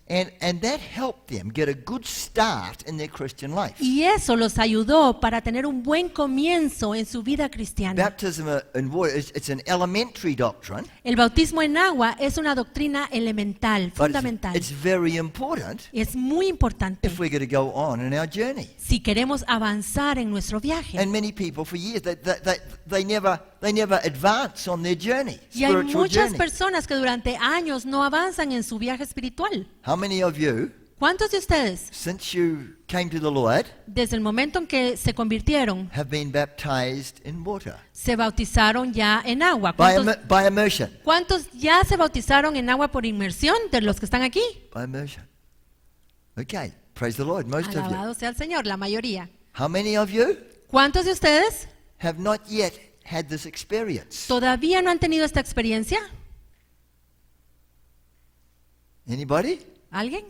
And that helped them get a good start in their Christian life. Y eso los ayudó para tener un buen comienzo en su vida cristiana. Baptism in water, it's an elementary doctrine, El bautismo en agua es una doctrina elemental, but fundamental. it's very important Es muy importante if we're going to go on in our journey. si queremos avanzar en nuestro viaje. And many people for years, they never advance on their journey, Y hay spiritual muchas journey. personas que durante años no avanzan en su viaje espiritual. How many of you, ¿Cuántos de ustedes, since you came to the Lord, desde el momento en que se convirtieron, have been baptized in water? se bautizaron ya en agua? By immersion. ¿Cuántos ya se bautizaron en agua por inmersión de los que están aquí? By immersion. Okay, praise the Lord, most of you. Alabado sea el Señor, la mayoría. How many of you ¿Cuántos de ustedes have not yet had this experience? todavía no han tenido esta experiencia? Anybody? ¿Alguien?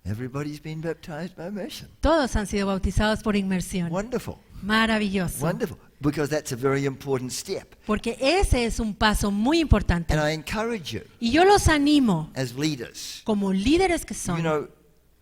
Everybody's been baptized by immersion. Todos han sido bautizados por inmersión. Wonderful, Maravilloso. wonderful. Because that's a very important step. Porque ese es un paso muy importante. And I encourage you, Y yo los animo, as leaders, como líderes que you son, know,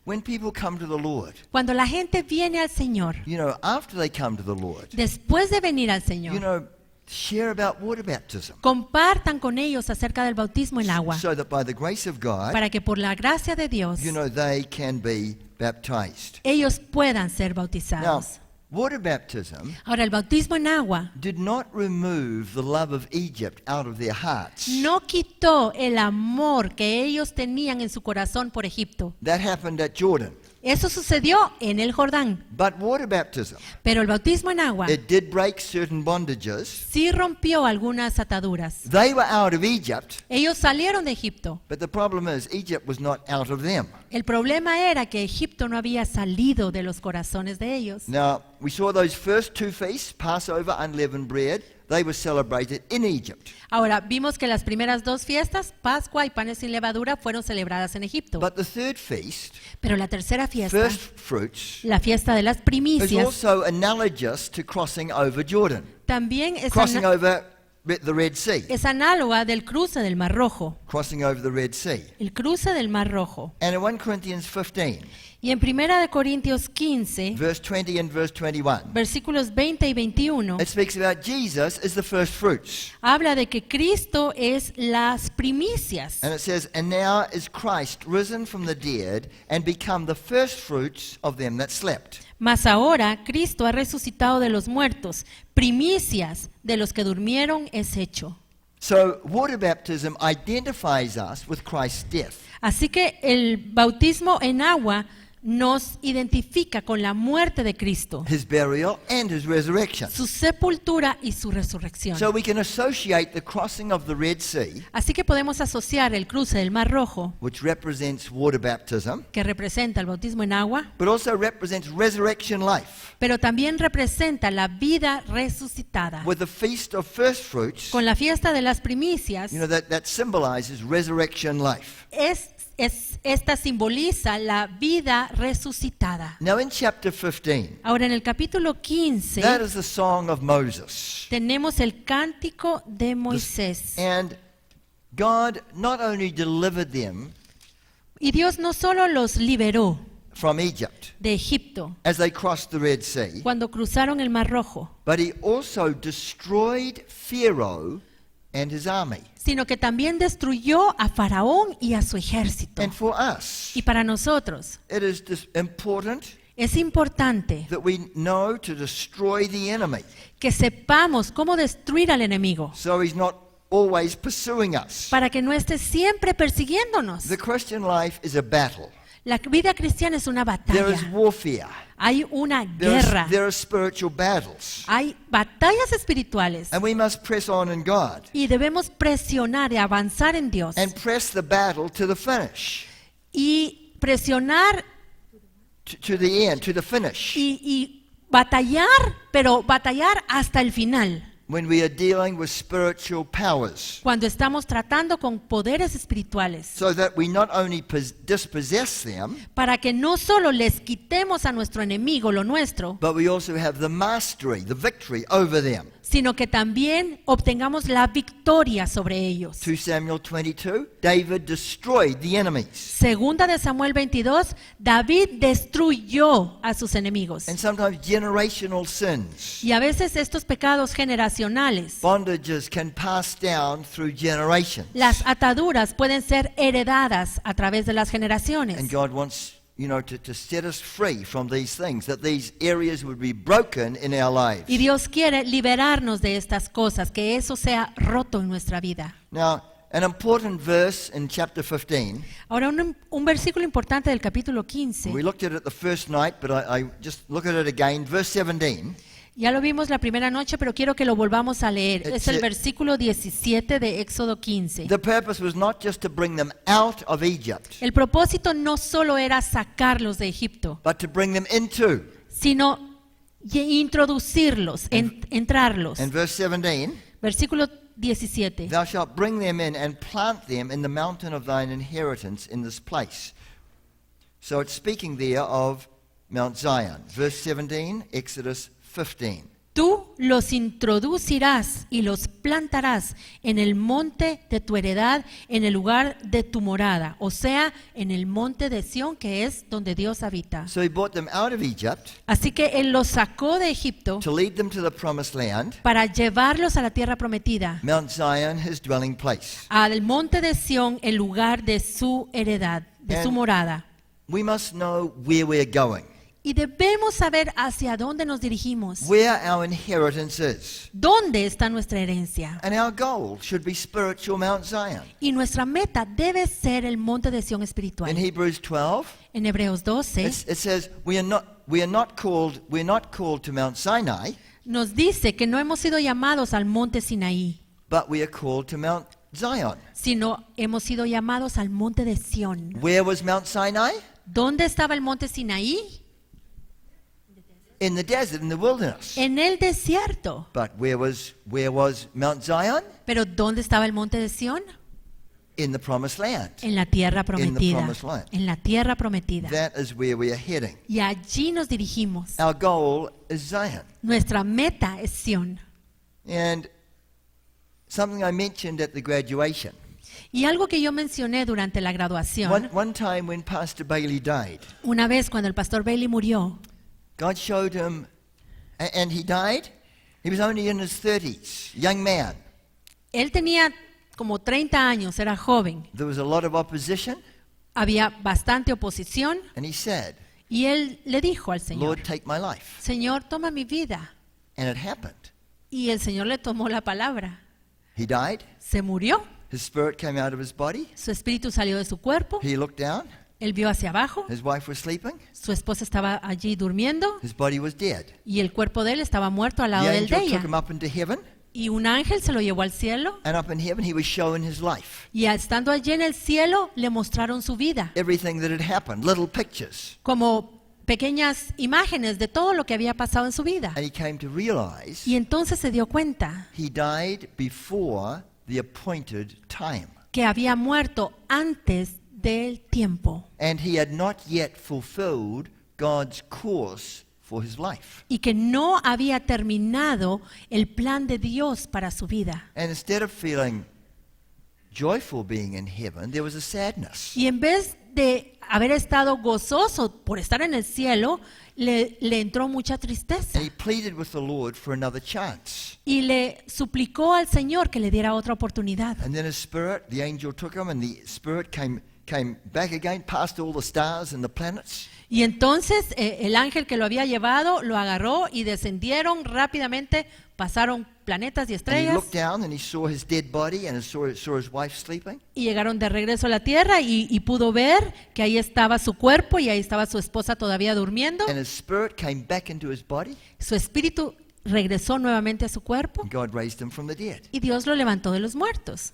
when people come to the Lord, cuando la gente viene al Señor, you know, after they come to the Lord, después de venir al you Señor, know, share about water baptism. compartan con ellos acerca del bautismo en agua, So that by the grace of God, para que por la gracia de Dios, you know, they can be baptized. ellos puedan ser Now, bautizados. water baptism Ahora, el bautismo en agua did not remove the love of Egypt out of their hearts. no quitó el amor que ellos tenían en su corazón por Egipto. That happened at Jordan. Eso sucedió en el Jordán. But water baptism, Pero el bautismo en agua it did break certain bondages. sí rompió algunas ataduras. They were out of Egypt, Ellos salieron de Egipto. but the problem is Egypt was not out of them. El problema era que Egipto no había salido de los corazones de ellos. Now, we saw those first two feasts, Passover, unleavened bread, they were celebrated in Egypt. Ahora, vimos que las primeras dos fiestas, Pascua y panes sin levadura, fueron celebradas en Egipto. But the third feast, Pero la tercera fiesta, first fruits, la fiesta de las is primicias, also analogous to crossing over Jordan, también es, crossing over the Red Sea, es análoga del cruce del Mar Rojo. crossing over the Red Sea. El cruce del Mar Rojo. And in 1 Corinthians 15, Y en 1 de Corintios 15, verse 20 and verse 21, versículos 20 y 21, it speaks about Jesus as the first fruits. habla de que Cristo es las primicias. And it says, and now is Christ risen from the dead and become the first fruits of them that slept. Mas ahora Cristo ha resucitado de los muertos, primicias de los que durmieron es hecho. So water baptism identifies us with Christ's death. Así que el bautismo en agua nos identifica con la muerte de Cristo, His burial and his resurrection. su sepultura y su resurrección. So we can associate the crossing of the Red Sea, Así que podemos asociar el cruce del Mar Rojo, which represents water baptism, que representa el bautismo en agua, but also represents resurrection life, pero también representa la vida resucitada, with the feast of first fruits, con la fiesta de las primicias. you know, that symbolizes resurrection life. Esta simboliza la vida resucitada. Now in chapter 15, Ahora en el capítulo 15 that is the song of Moses. tenemos el cántico de Moisés. And God not only delivered them Y Dios no solo los liberó from Egypt de Egipto as they crossed the Red Sea, cuando cruzaron el Mar Rojo, but he also destroyed Pharaoh and his army. sino que también destruyó a Faraón y a su ejército. And for us, Y para nosotros it is important es importante that we know to destroy the enemy, que sepamos cómo destruir al enemigo so he's not always pursuing us. para que no esté siempre persiguiéndonos. The Christian life is a battle. La vida cristiana es una There is batalla. warfare. Hay una guerra. There are spiritual battles. Hay batallas espirituales. And we must press on in God Y debemos presionar y avanzar en Dios. and press the battle to the finish. y presionar to the end, to the finish. y batallar, pero batallar hasta el final. When we are dealing with spiritual powers, Cuando estamos tratando con poderes espirituales, so that we not only dispossess them, para que no solo les quitemos a nuestro enemigo lo nuestro, but we also have the mastery, the victory over them. sino que también obtengamos la victoria sobre ellos. 2 Samuel 22, David destroyed the enemies. Segunda de Samuel 22, David destruyó a sus enemigos. And sometimes generational sins, Y a veces estos pecados generacionales, bondages can pass down through generations. las ataduras pueden ser heredadas a través de las And generaciones. God wants, to set us free from these things, that these areas would be broken in our lives. Y Dios quiere liberarnos de estas cosas, que eso sea roto en nuestra vida. Now, an important verse in chapter 15. Ahora, un versículo importante del capítulo 15, We looked at it the first night, but I just look at it again. Verse 17. ya lo vimos la primera noche, pero quiero que lo volvamos a leer. Es el It's- versículo 17 de Éxodo 15. The purpose was not just to bring them out of Egypt, El propósito no solo era sacarlos de Egipto, but to bring them into. sino introducirlos, entrarlos. And verse 17. Versículo 17. Thou shalt bring them in and plant them in the mountain of thine inheritance in this place. So it's speaking there of Mount Zion. Verse 17, Exodus 15. Tú los introducirás y los plantarás en el monte de tu heredad, en el lugar de tu morada, o sea, en el monte de Sión, que es donde Dios habita. So he brought them out of Egypt Así que Él los sacó de Egipto to lead them to the promised land, para llevarlos a la tierra prometida, Mount Zion, his dwelling place. al monte de Sión, el lugar de su heredad, de su And- morada. We must know where we're going, Y debemos saber hacia dónde nos dirigimos, where our inheritance is. dónde está nuestra herencia. And our goal should be spiritual Mount Zion. Y nuestra meta debe ser el monte de Sión espiritual. In Hebrews 12, En Hebreos 12 it says we're not called to Mount Sinai, nos dice que no hemos sido llamados al monte Sinaí, but we are called to Mount Zion. sino hemos sido llamados al monte de Sión. Where was Mount Sinai? ¿Dónde estaba el monte Sinaí? In the desert, in the wilderness. En el desierto. But where was Mount Zion? Pero ¿dónde estaba el monte de Sión? In the promised land. En la tierra prometida. promised land. En la tierra prometida. That is where we are heading. Y allí nos dirigimos. Our goal is Zion. Nuestra meta es Sión. And something I mentioned at the graduation. Y algo que yo mencioné durante la graduación, One time when Pastor Bailey died, una vez cuando el pastor Bailey murió, God showed him, and he died. He was only in his 30s, young man. él tenía como 30 años, era joven, There was a lot of opposition, había bastante oposición and he said, y él le dijo al Señor, Lord, take my life. Señor, toma mi vida. And it happened. Y el Señor le tomó la palabra. He died. Se murió, His spirit came out of his body. su espíritu salió de su cuerpo, He looked down. él vio hacia abajo, His wife was sleeping. su esposa estaba allí durmiendo His body was dead. y el cuerpo de él estaba muerto al lado The del de angel took ella. him up into heaven, Y un ángel se lo llevó al cielo and up in heaven he was showing his life. y estando allí en el cielo le mostraron su vida, Everything that had happened, little pictures. como pequeñas imágenes de todo lo que había pasado en su vida. And he came to realize Y entonces se dio cuenta he died before the appointed time. que había muerto antes del tiempo And he had not yet fulfilled God's course for his life. y que no había terminado el plan de Dios para su vida. And instead of feeling joyful being in heaven, there was a sadness. Y en vez de haber estado gozoso por estar en el cielo, le entró mucha tristeza And he pleaded with the Lord for another chance. y le suplicó al Señor que le diera otra oportunidad. And then his spirit, the angel took him, and the spirit came back again, past all the stars and the planets. Y entonces el ángel que lo había llevado lo agarró y descendieron rápidamente, pasaron planetas y And he estrellas looked down and he saw his dead body and saw his wife sleeping. y llegaron de regreso a la tierra y pudo ver que ahí estaba su cuerpo y ahí estaba su esposa todavía durmiendo. And his spirit came back into his body, Su espíritu regresó nuevamente a su cuerpo and God raised him from the dead. y Dios lo levantó de los muertos.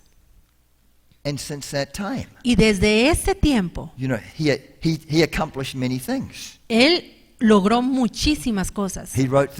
And since that time, Y desde ese tiempo, you know, he accomplished many things. él logró muchísimas cosas. He wrote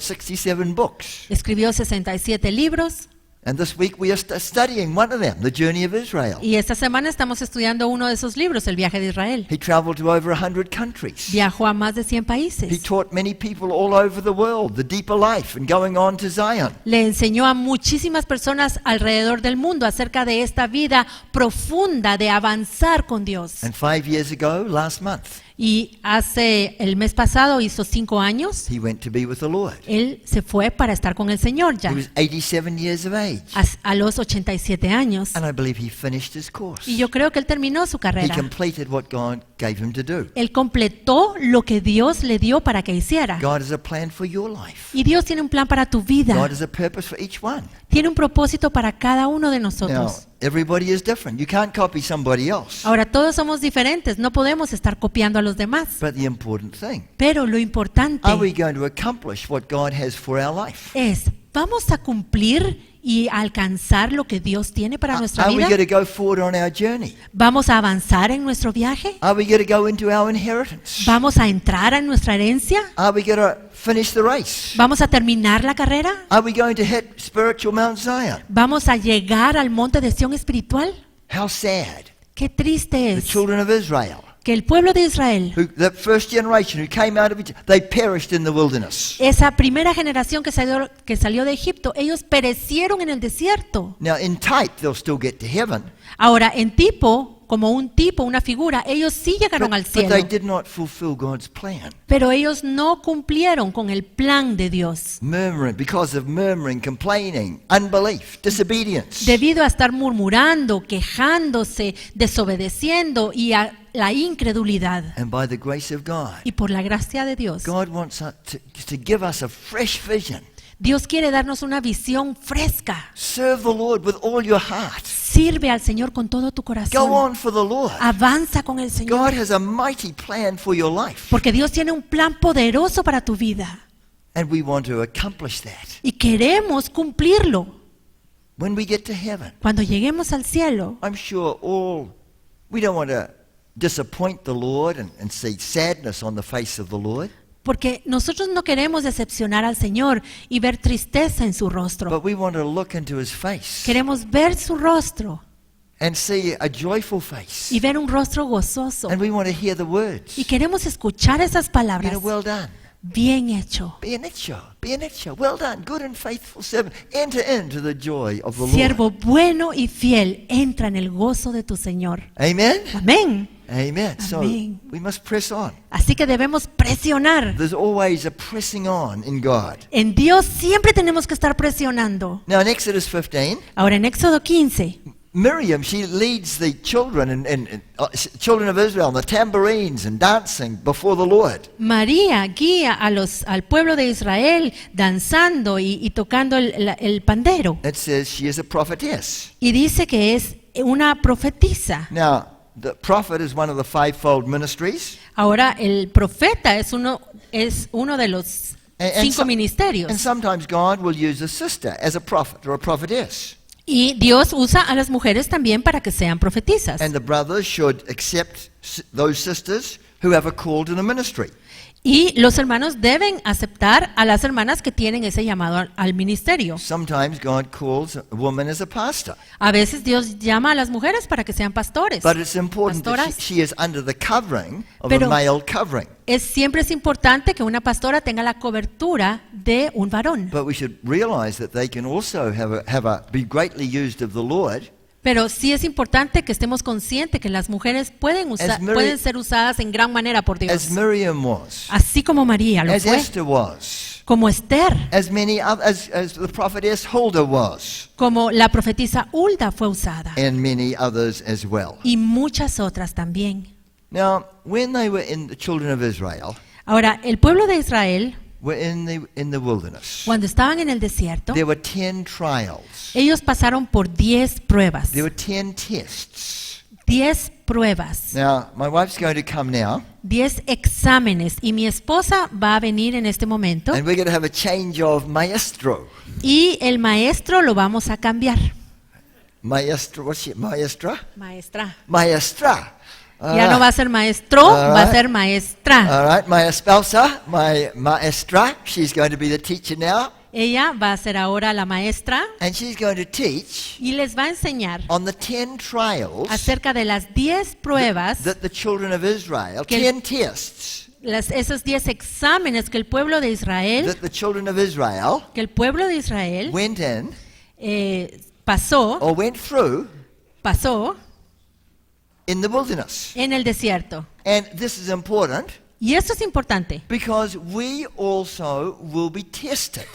67 books. Escribió 67 libros And this week we are studying one of them, The Journey of Israel. y esta semana estamos estudiando uno de esos libros, El viaje de Israel. He traveled to over 100 countries. Viajó a más de 100 He países. taught many people all over the world the deeper life and going on to Zion. Le enseñó a muchísimas personas alrededor del mundo acerca de esta vida profunda de avanzar con Dios. And 5 years ago, last month, Y hace el mes pasado, hizo 5 años, he went to be with the Lord. él se fue para estar con el Señor ya, He was 87 years of age. a los 87 años. And I believe he finished his course. Y yo creo que él terminó su He carrera. completed what God gave him to do. Él completó lo que Dios le dio para que hiciera. God has a plan for your life. Y Dios tiene un plan para tu vida. God has a purpose for each one. Tiene un propósito para cada uno de Now, nosotros. everybody is different. You can't copy somebody else. Ahora, todos somos diferentes. No podemos estar copiando a los demás. But the important thing, Pero lo importante are we going to accomplish what God has for our life? es, ¿vamos a cumplir y alcanzar lo que Dios tiene para nuestra Are we vida? going to go forward on our journey? ¿Vamos a avanzar en nuestro viaje? Are we going to go into our inheritance? ¿Vamos a entrar en nuestra herencia? Are we going to finish the race? ¿Vamos a terminar la carrera? Are we going to hit spiritual Mount Zion? ¿Vamos a llegar al monte de Sión espiritual? How sad. Qué triste The es children of Israel, que el pueblo de Israel, the first generation who came out of Egypt, they perished in the wilderness. esa primera generación que salió de Egipto, ellos perecieron en el desierto. Now, in type, they'll still get to heaven, Ahora, en tipo, como un tipo, una figura, ellos sí llegaron al but cielo, they did not fulfill God's plan. pero ellos no cumplieron con el plan de Dios. Murmuring, because of murmuring, complaining, unbelief, disobedience. Debido a estar murmurando, quejándose, desobedeciendo y a la incredulidad. And by the grace of God, Y por la gracia de Dios, God wants to give us a fresh vision. Dios quiere darnos una visión fresca. Serve the Lord with all your heart. Sirve al Señor con todo tu Go corazón. on for the Lord. Avanza con el Señor. God has a mighty plan for your life, Porque Dios tiene un plan poderoso para tu vida. and we want to accomplish that. Y queremos cumplirlo. When we get to heaven, Cuando lleguemos al cielo, I'm sure we don't want to disappoint the Lord and see sadness on the face of the Lord, porque nosotros no queremos decepcionar al Señor y ver tristeza en su rostro. but we want to look into His face Queremos ver su rostro and see a joyful face. y ver un rostro gozoso. And we want to hear the words, Y queremos escuchar esas palabras. well done, Bien hecho. be an itcher, well done, good and faithful servant, enter into the joy of the Lord. Siervo bueno y fiel, entra en el gozo de tu Señor. Amen? Amén. Amen. So Amén. we must press on. Así que debemos presionar. There's always a pressing on in God. En Dios siempre tenemos que estar presionando. Now in Exodus 15, Ahora en Éxodo 15, Miriam, she leads the children children of Israel, the tambourines and dancing before the Lord. María guía al pueblo de Israel danzando y tocando el pandero. It says she is a prophetess. Y dice que es una profetisa. Now, the prophet is one of the fivefold ministries. Ahora el profeta es uno de los And 5 ministerios. and sometimes God will use a sister as a prophet or a prophetess. Y Dios usa a las mujeres también para que sean profetisas. And the brothers should accept those sisters who have a call to the ministry. Y los hermanos deben aceptar a las hermanas que tienen ese llamado al ministerio. Sometimes God calls a woman as a pastor. A veces Dios llama a las mujeres para que sean pastores. But it's important that Pastoras. she is under the covering of Pero- a male covering. Siempre es importante que una pastora tenga la cobertura de un varón. But we should realize that they can also be greatly used of the Lord Pero sí es importante que estemos conscientes que las mujeres pueden ser usadas en gran manera por Dios. as Miriam was, Así como María lo as fue, Esther was, como Esther, as many others, as the prophetess Huldah was, como la profetisa Hulda fue usada. and many others as well. Y muchas otras también. Now, when they were in the children of Israel, Ahora, el pueblo de Israel, were in the wilderness, cuando estaban en el desierto, there were 10 trials. ellos pasaron por 10 pruebas. There were 10 tests. 10 pruebas. Now, my wife's going to come now, 10 exámenes. Y mi esposa va a venir en este momento. and we're going to have a change of maestro. Y el maestro lo vamos a cambiar. Maestra, what's she? Maestra? Maestra. Maestra. Ya no va a ser maestro, All va a right. ser maestra. All right, my esposa, my maestra, she's going to be the teacher now, Ella va a ser ahora la maestra and she's going to teach y les va a enseñar on the 10 trials acerca de las 10 pruebas, that the children of Israel, Que- 10 tests esos 10 exámenes que el pueblo de Israel, that the children of Israel went went in pasó or went through in the wilderness. en el desierto. And this is important Y esto es importante, because we also will be tested.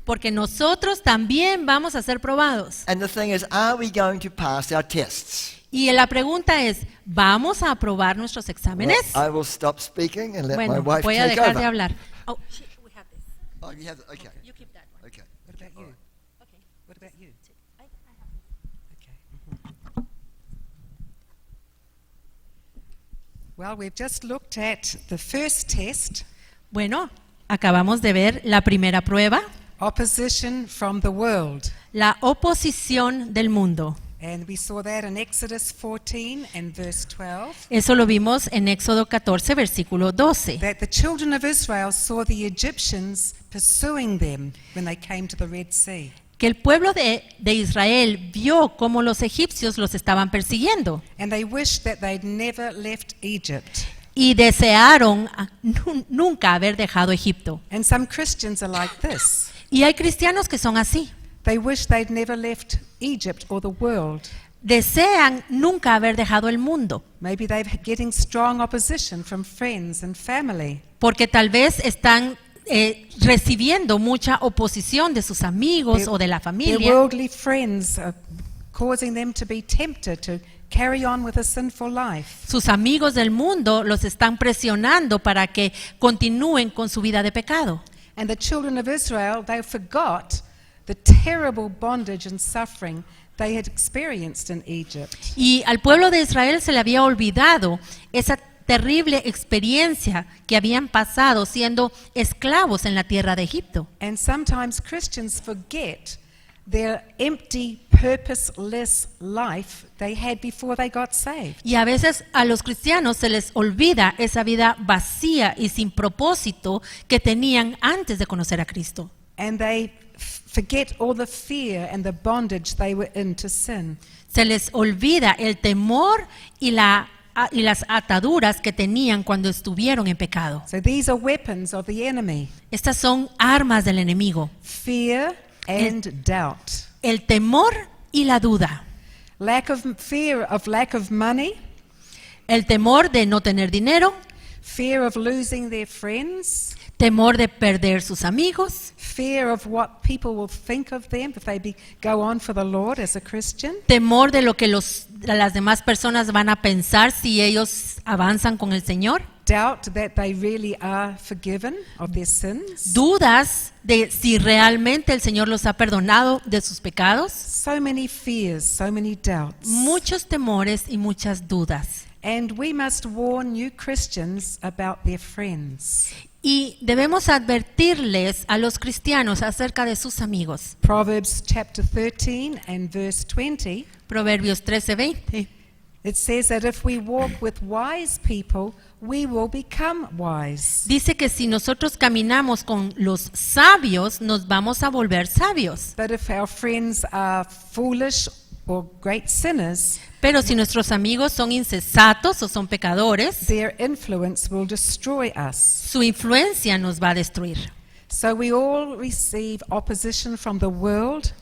porque nosotros también vamos a ser probados. And the thing is, are we going to pass our tests? Y la pregunta es, ¿vamos a aprobar nuestros Well, exámenes? I will stop speaking and let my Bueno, wife voy a take dejar over. de hablar. Oh, shit, we have this. Oh, you have okay. You keep that one. Okay. What about you? Okay. What about you? I have Okay. Well, we've just looked at the first test, Bueno, acabamos de ver la primera prueba, opposition from the world. la oposición del mundo. And we saw that in Exodus 14 and verse 12, Eso lo vimos en Éxodo 14, versículo 12. that the children of Israel saw the Egyptians pursuing them when they came to the Red Sea. Que el pueblo de Israel vio cómo los egipcios los estaban persiguiendo And they wished that they'd never left Egypt. y desearon nunca haber dejado Egipto. And some Christians are like this. Y hay cristianos que son así. They wish they'd never left Egypt or the world. Desean nunca haber dejado el mundo, Maybe they're getting strong opposition from friends and family. porque tal vez están recibiendo mucha oposición de sus amigos o de la Their familia. worldly friends are causing them to be tempted to carry on with a sinful life. Sus amigos del mundo los están presionando para que continúen con su vida de pecado. And the children of Israel, they forgot the terrible bondage and suffering they had experienced in Egypt. Y al pueblo de Israel se le había olvidado esa terrible experiencia que habían pasado siendo esclavos en la tierra de Egipto. And sometimes Christians forget their empty, purposeless life they had before they got saved. Y a veces a los cristianos se les olvida esa vida vacía y sin propósito que tenían antes de conocer a Cristo. And they forget all the fear and the bondage they were in to sin. Se les olvida el temor y las ataduras que tenían cuando estuvieron en pecado. So these are weapons of the enemy. Estas son armas del enemigo. Fear and doubt. El temor y la duda. Fear of lack of money, El temor de no tener dinero, fear of losing their friends, temor de perder sus amigos, fear of what people will think of them if they go on for the Lord as a Christian, temor de lo que las demás personas van a pensar si ellos avanzan con el Señor, doubt that they really are forgiven of their sins. dudas de si realmente el Señor los ha perdonado de sus pecados, So many fears, so many doubts. muchos temores y muchas dudas. And we must warn new Christians about their friends. Y debemos advertirles a los cristianos acerca de sus amigos. Proverbs chapter 13 and verse 20, Proverbios 13:20. it says that if we walk with wise people, we will become wise. Dice que si nosotros caminamos con los sabios, nos vamos a volver sabios. But if our friends are foolish or great sinners, Pero si nuestros amigos son insensatos o son pecadores, their influence will destroy us. su influencia nos va a destruir. So we all receive opposition from the world,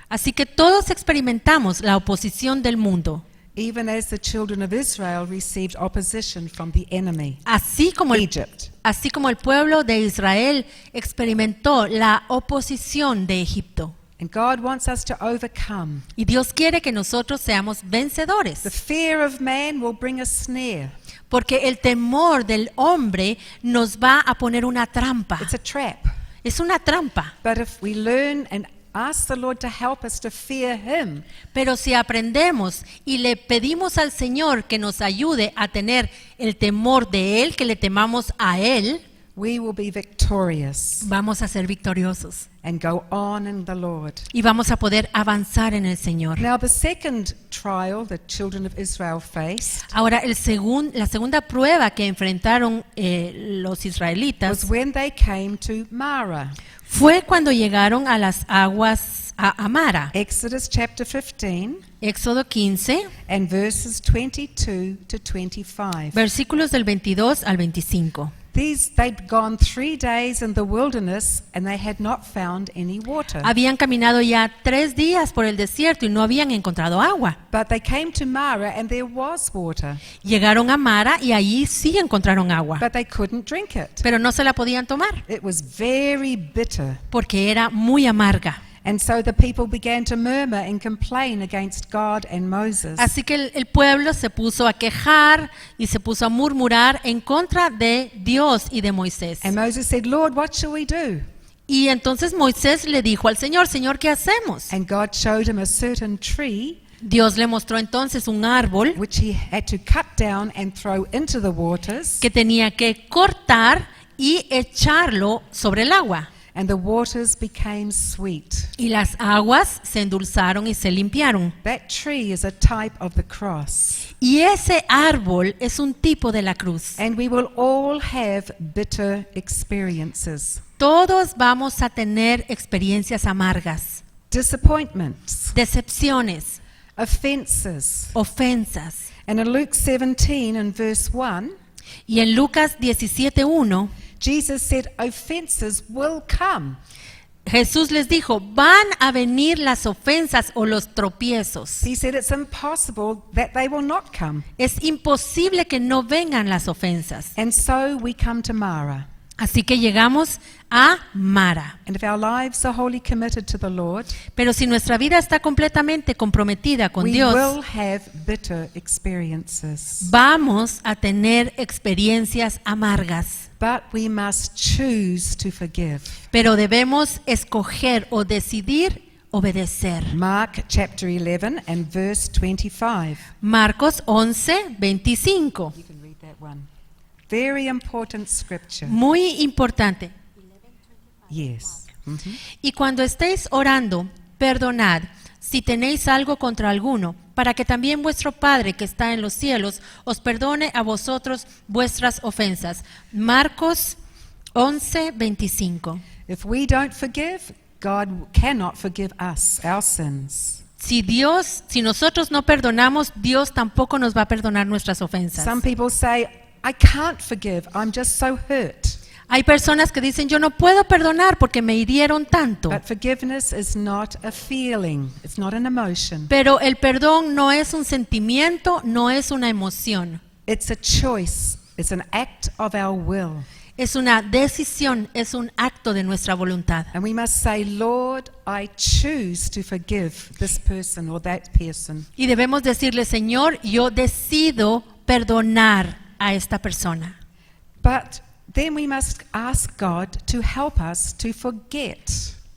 Así que todos experimentamos la oposición del mundo, even as the children of Israel received opposition from the enemy, así como el pueblo de Israel experimentó la oposición de Egipto. And God wants us to overcome. Y Dios quiere que nosotros seamos The vencedores, fear of man will bring a snare. porque el temor del hombre nos va a poner una trampa. It's a trap. Es una trampa. But if we learn and ask the Lord to help us to fear Him, Pero si aprendemos y le pedimos al Señor que nos ayude a tener el temor de Él, que le temamos a Él, we will be victorious vamos a ser victoriosos and go on in the Lord. y vamos a poder avanzar en el Señor. Now, the second trial the children of Israel faced Ahora, la segunda prueba que enfrentaron los was israelitas when they came to Mara. fue cuando llegaron a las aguas a Mara. Exodus chapter 15 Éxodo 15, and verses 22 to 25. versículos del 22 al 25. They'd gone 3 days in the wilderness and they had not found any water. Habían caminado ya 3 días por el desierto y no habían encontrado agua. But they came to Mara and there was water, Llegaron a Mara y allí sí encontraron agua, but they couldn't drink it. pero no se la podían tomar It was very bitter. porque era muy amarga. And so the people began to murmur and complain against God and Moses. Así que el pueblo se puso a quejar y se puso a murmurar en contra de Dios y de Moisés. And Moses said, Lord, what shall we do? Y entonces Moisés le dijo al Señor, Señor, ¿qué hacemos? And God showed him a certain tree Dios le mostró entonces un árbol which he had to cut down and throw into the waters, que tenía que cortar y echarlo sobre el agua. and the waters became sweet. Y las aguas se endulzaron y se limpiaron. That tree is a type of the cross. Y ese árbol es un tipo de la cruz. And we will all have bitter experiences, Todos vamos a tener experiencias amargas, disappointments, decepciones, offenses. ofensas. And in Luke 17 and verse 1, Y en Lucas 17:1, Jesus said, offenses will come. Jesús les dijo, van a venir las ofensas o los tropiezos. He said it's impossible that they will not come. Es imposible que no vengan las ofensas. And so we come to Mara. Así que llegamos a Mara. And if our lives are wholly committed to the Lord, Pero si nuestra vida está completamente comprometida con we Dios, will have bitter experiences. vamos a tener experiencias amargas. But we must choose to forgive. Pero debemos escoger o decidir obedecer. Mark chapter 11 and verse 25. Marcos 11:25. You can read that one. Very important scripture. Muy importante. Yes. Mhm. Y cuando estéis orando, perdonad si tenéis algo contra alguno, para que también vuestro Padre que está en los cielos os perdone a vosotros vuestras ofensas. Marcos 11:25. If we don't forgive, God cannot forgive us our sins. Si nosotros no perdonamos, Dios tampoco nos va a perdonar nuestras ofensas. Some people say, I can't forgive, I'm just so hurt. Hay personas que dicen, yo no puedo perdonar porque me hirieron tanto. But forgiveness is not a feeling, it's not an emotion. Pero el perdón no es un sentimiento, no es una emoción. It's a choice, it's an act of our will. Es una decisión, es un acto de nuestra voluntad. And we must say, Lord, I choose to forgive this person or that person. Y debemos decirle, Señor, yo decido perdonar a esta persona. But then we must ask God to help us to forget.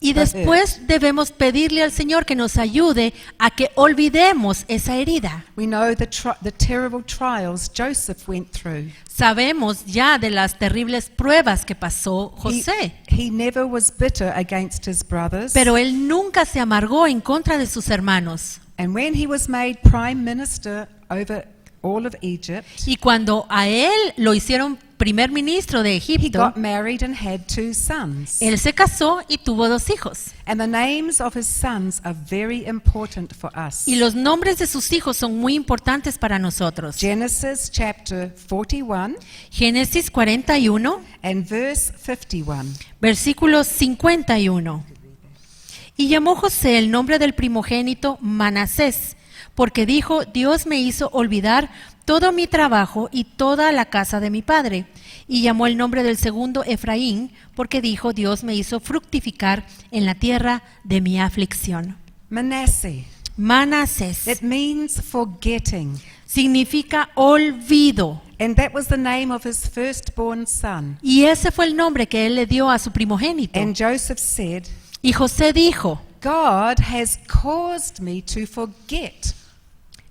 Y the hurt. después debemos pedirle al Señor que nos ayude a que olvidemos esa herida. We know the terrible trials Joseph went through. Sabemos ya de las terribles pruebas que pasó José, He never was bitter against his brothers. pero él nunca se amargó en contra de sus hermanos. And when he was made prime minister over all of Egypt, Y cuando a él lo hicieron primer ministro de he Egipto, got married and had 2 sons. él se casó y tuvo 2 hijos. And the names of his sons are very important for us. Y los nombres de sus hijos son muy importantes para nosotros. Genesis chapter 41 Génesis 41, and verse 51. versículo 51. Y llamó José el nombre del primogénito Manasés, porque dijo, Dios me hizo olvidar todo mi trabajo y toda la casa de mi padre. Y llamó el nombre del segundo Efraín, porque dijo, Dios me hizo fructificar en la tierra de mi aflicción. Manasseh. Manasés It means forgetting. significa olvido. And that was the name of his firstborn son. Y ese fue el nombre que él le dio a su primogénito. And Joseph said, Y José dijo, God has caused me to forget.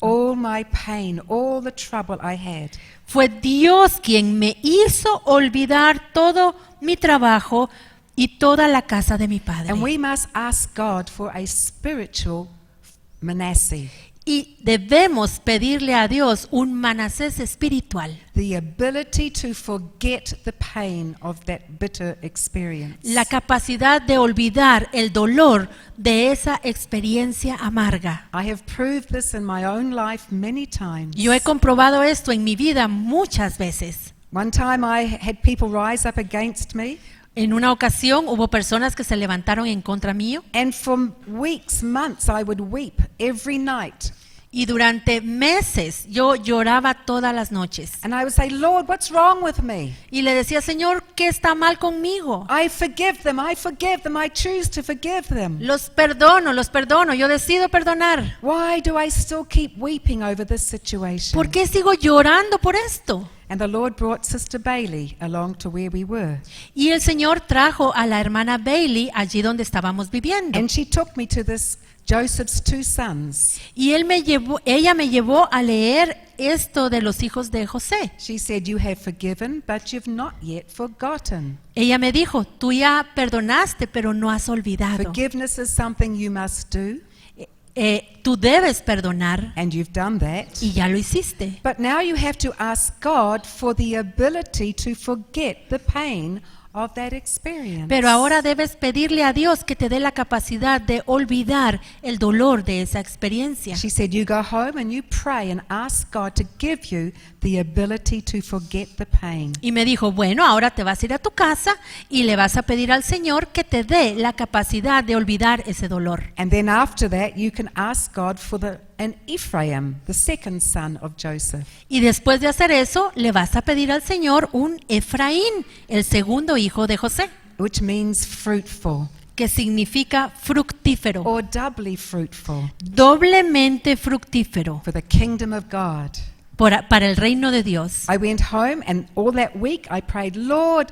all my pain, all the trouble I had. Fue Dios quien me hizo olvidar todo mi trabajo y toda la casa de mi padre. And we must ask God for a spiritual Manasseh, Y debemos pedirle a Dios un Manasés espiritual, the ability to forget the pain of that bitter experience. la capacidad de olvidar el dolor de esa experiencia amarga. I have proved this in my own life many times. Yo he comprobado esto en mi vida muchas veces. One time I had people rise up against me, En una ocasión hubo personas que se levantaron en contra mío and for weeks, months, I would weep every night. y durante meses yo lloraba todas las noches. And I would say, Lord, what's wrong with me? Y le decía, Señor, ¿qué está mal conmigo? I forgive them, I choose to forgive them. Los perdono, yo decido perdonar. Why do I still keep weeping over this situation? ¿Por qué sigo llorando por esto? And the Lord brought Sister Bailey along to where we were. Y el Señor trajo a la hermana Bailey allí donde estábamos viviendo. And she took me to this Joseph's two sons. Y ella me llevó a leer esto de los hijos de José. She said, you have forgiven, but you've not yet forgotten. Ella me dijo, tú ya perdonaste, pero no has olvidado. Forgiveness is something you must do, Tú debes perdonar and you've done that. y ya lo hiciste. But now you have to ask God for the ability to forget the pain of that experience. Pero ahora debes pedirle a Dios que te dé la capacidad de olvidar el dolor de esa experiencia. She said, you go home and you pray and ask God to give you the ability to forget the pain. Y me dijo, bueno, ahora te vas a ir a tu casa y le vas a pedir al Señor que te dé la capacidad de olvidar ese dolor. And then after that, you can ask God for an Ephraim, the second son of Joseph. Y después de hacer eso, le vas a pedir al Señor un Efraín, el segundo hijo de José, Which means fruitful que significa fructífero, or doubly fruitful doblemente fructífero for the kingdom of God. para el reino de Dios. I went home and all that week I prayed, Lord,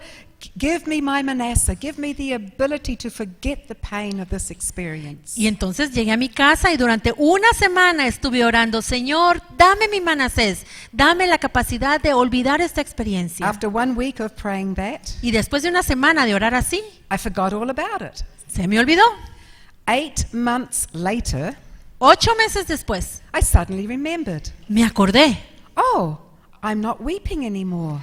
give me my Manasseh, give me the ability to forget the pain of this experience. Y entonces llegué a mi casa y durante una semana estuve orando, Señor, dame mi Manasés, dame la capacidad de olvidar esta experiencia. After 1 week of praying that, Y después de una semana de orar así, I forgot all about it. se me olvidó. 8 months later, 8 meses después, I suddenly remembered, me acordé. oh, I'm not weeping anymore.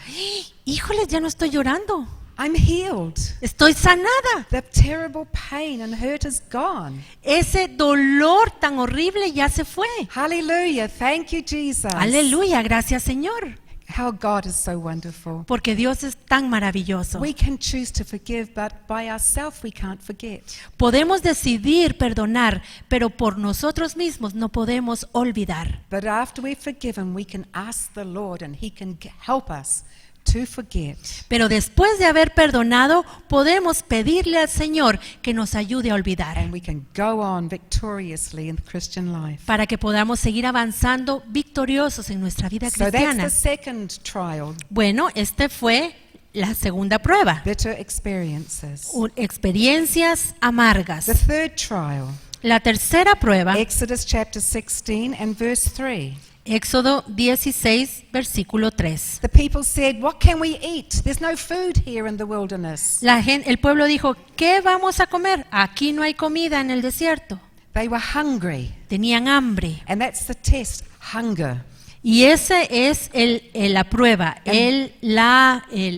Híjoles, ya no estoy llorando. I'm healed. Estoy sanada. The terrible pain and hurt is gone. Ese dolor tan horrible ya se fue. Hallelujah. Thank you, Jesus. Aleluya, gracias Señor. How God is so wonderful. Porque Dios es tan maravilloso. We can choose to forgive, but by ourselves we can't forget. Podemos decidir perdonar, pero por nosotros mismos no podemos olvidar. But after we've forgiven, we can ask the Lord and He can help us to forget. Pero después de haber perdonado, podemos pedirle al Señor que nos ayude a olvidar, And we can go on victoriously in the Christian life. para que podamos seguir avanzando victoriosos en nuestra vida So that's cristiana. the second trial, Bueno, este fue la segunda prueba. bitter experiences. Experiencias amargas. The third trial, La tercera prueba, Exodus chapter 16 and verse 3. Éxodo 16, versículo 3. The people said, what can we eat? There's no food here in the wilderness. El pueblo dijo, ¿qué vamos a comer? Aquí no hay comida en el desierto. They were hungry. Tenían hambre. And that's the test, hunger. Y ese es la prueba, el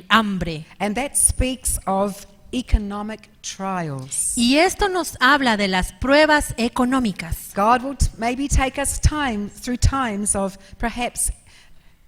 hambre. And that speaks of economic trials. Y esto nos habla de las pruebas económicas. God will maybe take us through times of perhaps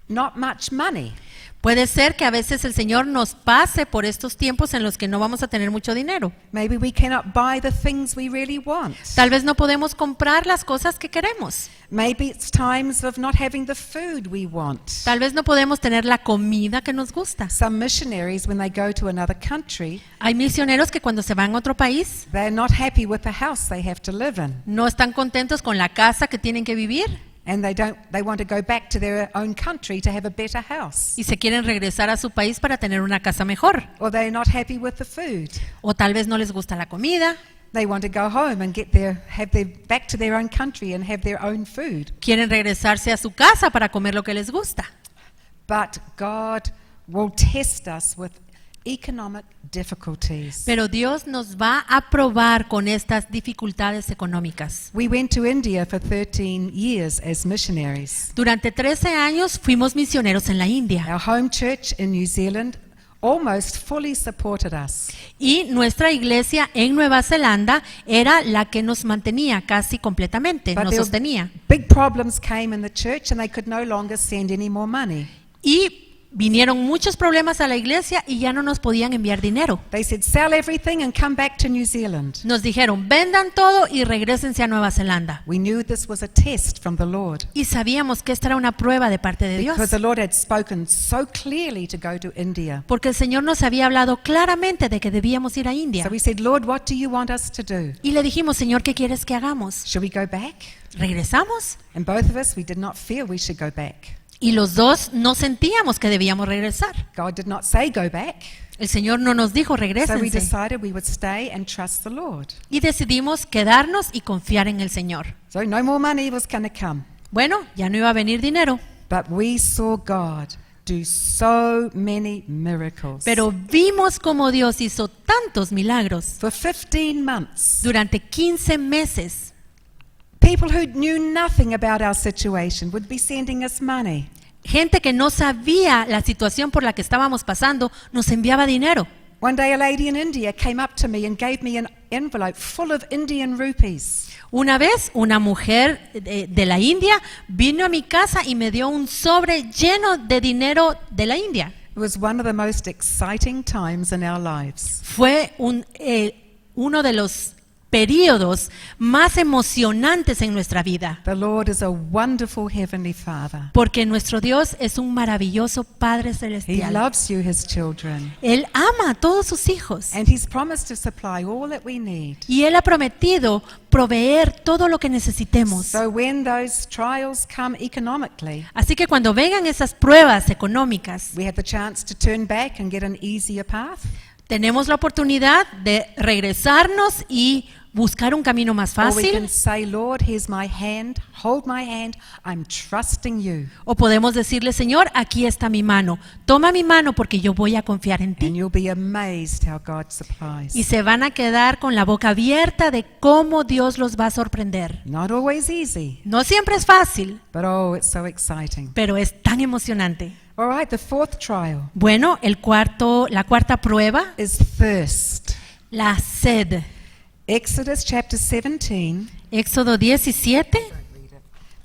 not much money. Puede ser que a veces el Señor nos pase por estos tiempos en los que no vamos a tener mucho dinero. Maybe we cannot buy the things we really want. Tal vez no podemos comprar las cosas que queremos. Maybe it's times of not having the food we want. Tal vez no podemos tener la comida que nos gusta. Some missionaries, when they go to another country, Hay misioneros que cuando se van a otro país they're not happy with the house they have to live in. no están contentos con la casa que tienen que vivir And they want to go back to their own country to have a better house. y se quieren regresar a su país para tener una casa mejor. Or they're not happy with the food. O tal vez no les gusta la comida. They want to go home and back to their own country and have their own food. Quieren regresarse a su casa para comer lo que les gusta. But God will test us with economic difficulties. Pero Dios nos va a probar con estas dificultades económicas. We went to India for 13 years as missionaries. Durante 13 años fuimos misioneros en la India Our home church in New Zealand almost fully supported us. y nuestra iglesia en Nueva Zelanda era la que nos mantenía casi completamente, But nos there sostenía. big problems came in the church and they could no longer send any more money. Y vinieron muchos problemas a la iglesia y ya no nos podían enviar dinero. They said, sell everything and come back to New Zealand. Nos dijeron, vendan todo y regrésense a Nueva Zelanda. We knew this was a test from the Lord Y sabíamos que esta era una prueba de parte de Dios. because the Lord had spoken so clearly to go to India. Porque el Señor nos había hablado claramente de que debíamos ir a India. So we said, Lord, what do you want us to do? Y le dijimos, Señor, ¿qué quieres que hagamos? Should we go back? ¿Regresamos? And both of us, we did not feel we should go back. Y los dos no sentíamos que debíamos regresar. God did not say go back. El Señor no nos dijo, So we regrésense. decided we would stay and trust the Lord. Y decidimos quedarnos y confiar en el Señor. So no more money was going to come. Bueno, ya no iba a venir dinero, But we saw God do so many miracles. pero vimos como Dios hizo tantos milagros. For 15 months, Durante 15 meses, people who knew nothing about our situation would be sending us money. gente que no sabía la situación por la que estábamos pasando nos enviaba dinero. One day a lady in India came up to me and gave me an envelope full of Indian rupees. Una vez una mujer de la India vino a mi casa y me dio un sobre lleno de dinero de la India. It was one of the most exciting times in our lives. Fue uno de los periodos más emocionantes en nuestra vida, The Lord is a wonderful Heavenly Father. porque nuestro Dios es un maravilloso Padre He celestial. loves you, His children. Él ama a todos sus hijos And He's promised to supply all that we need. y Él ha prometido proveer todo lo que necesitemos. So when those trials come economically, Así que cuando vengan esas pruebas económicas, we have the chance to turn back and get an easier path. tenemos la oportunidad de regresarnos y buscar un camino más Or we can fácil, say, Lord, here's my hand, hold my hand, I'm trusting you. o podemos decirle, Señor, aquí está mi mano, toma mi mano porque yo voy a confiar en And ti. you'll be amazed how God supplies. Y se van a quedar con la boca abierta de cómo Dios los va a sorprender. Not always easy, No siempre es fácil, but oh, it's so exciting. pero es tan emocionante. All right, the fourth trial Bueno, la cuarta prueba, is thirst. la sed. Exodus chapter 17, Éxodo 17,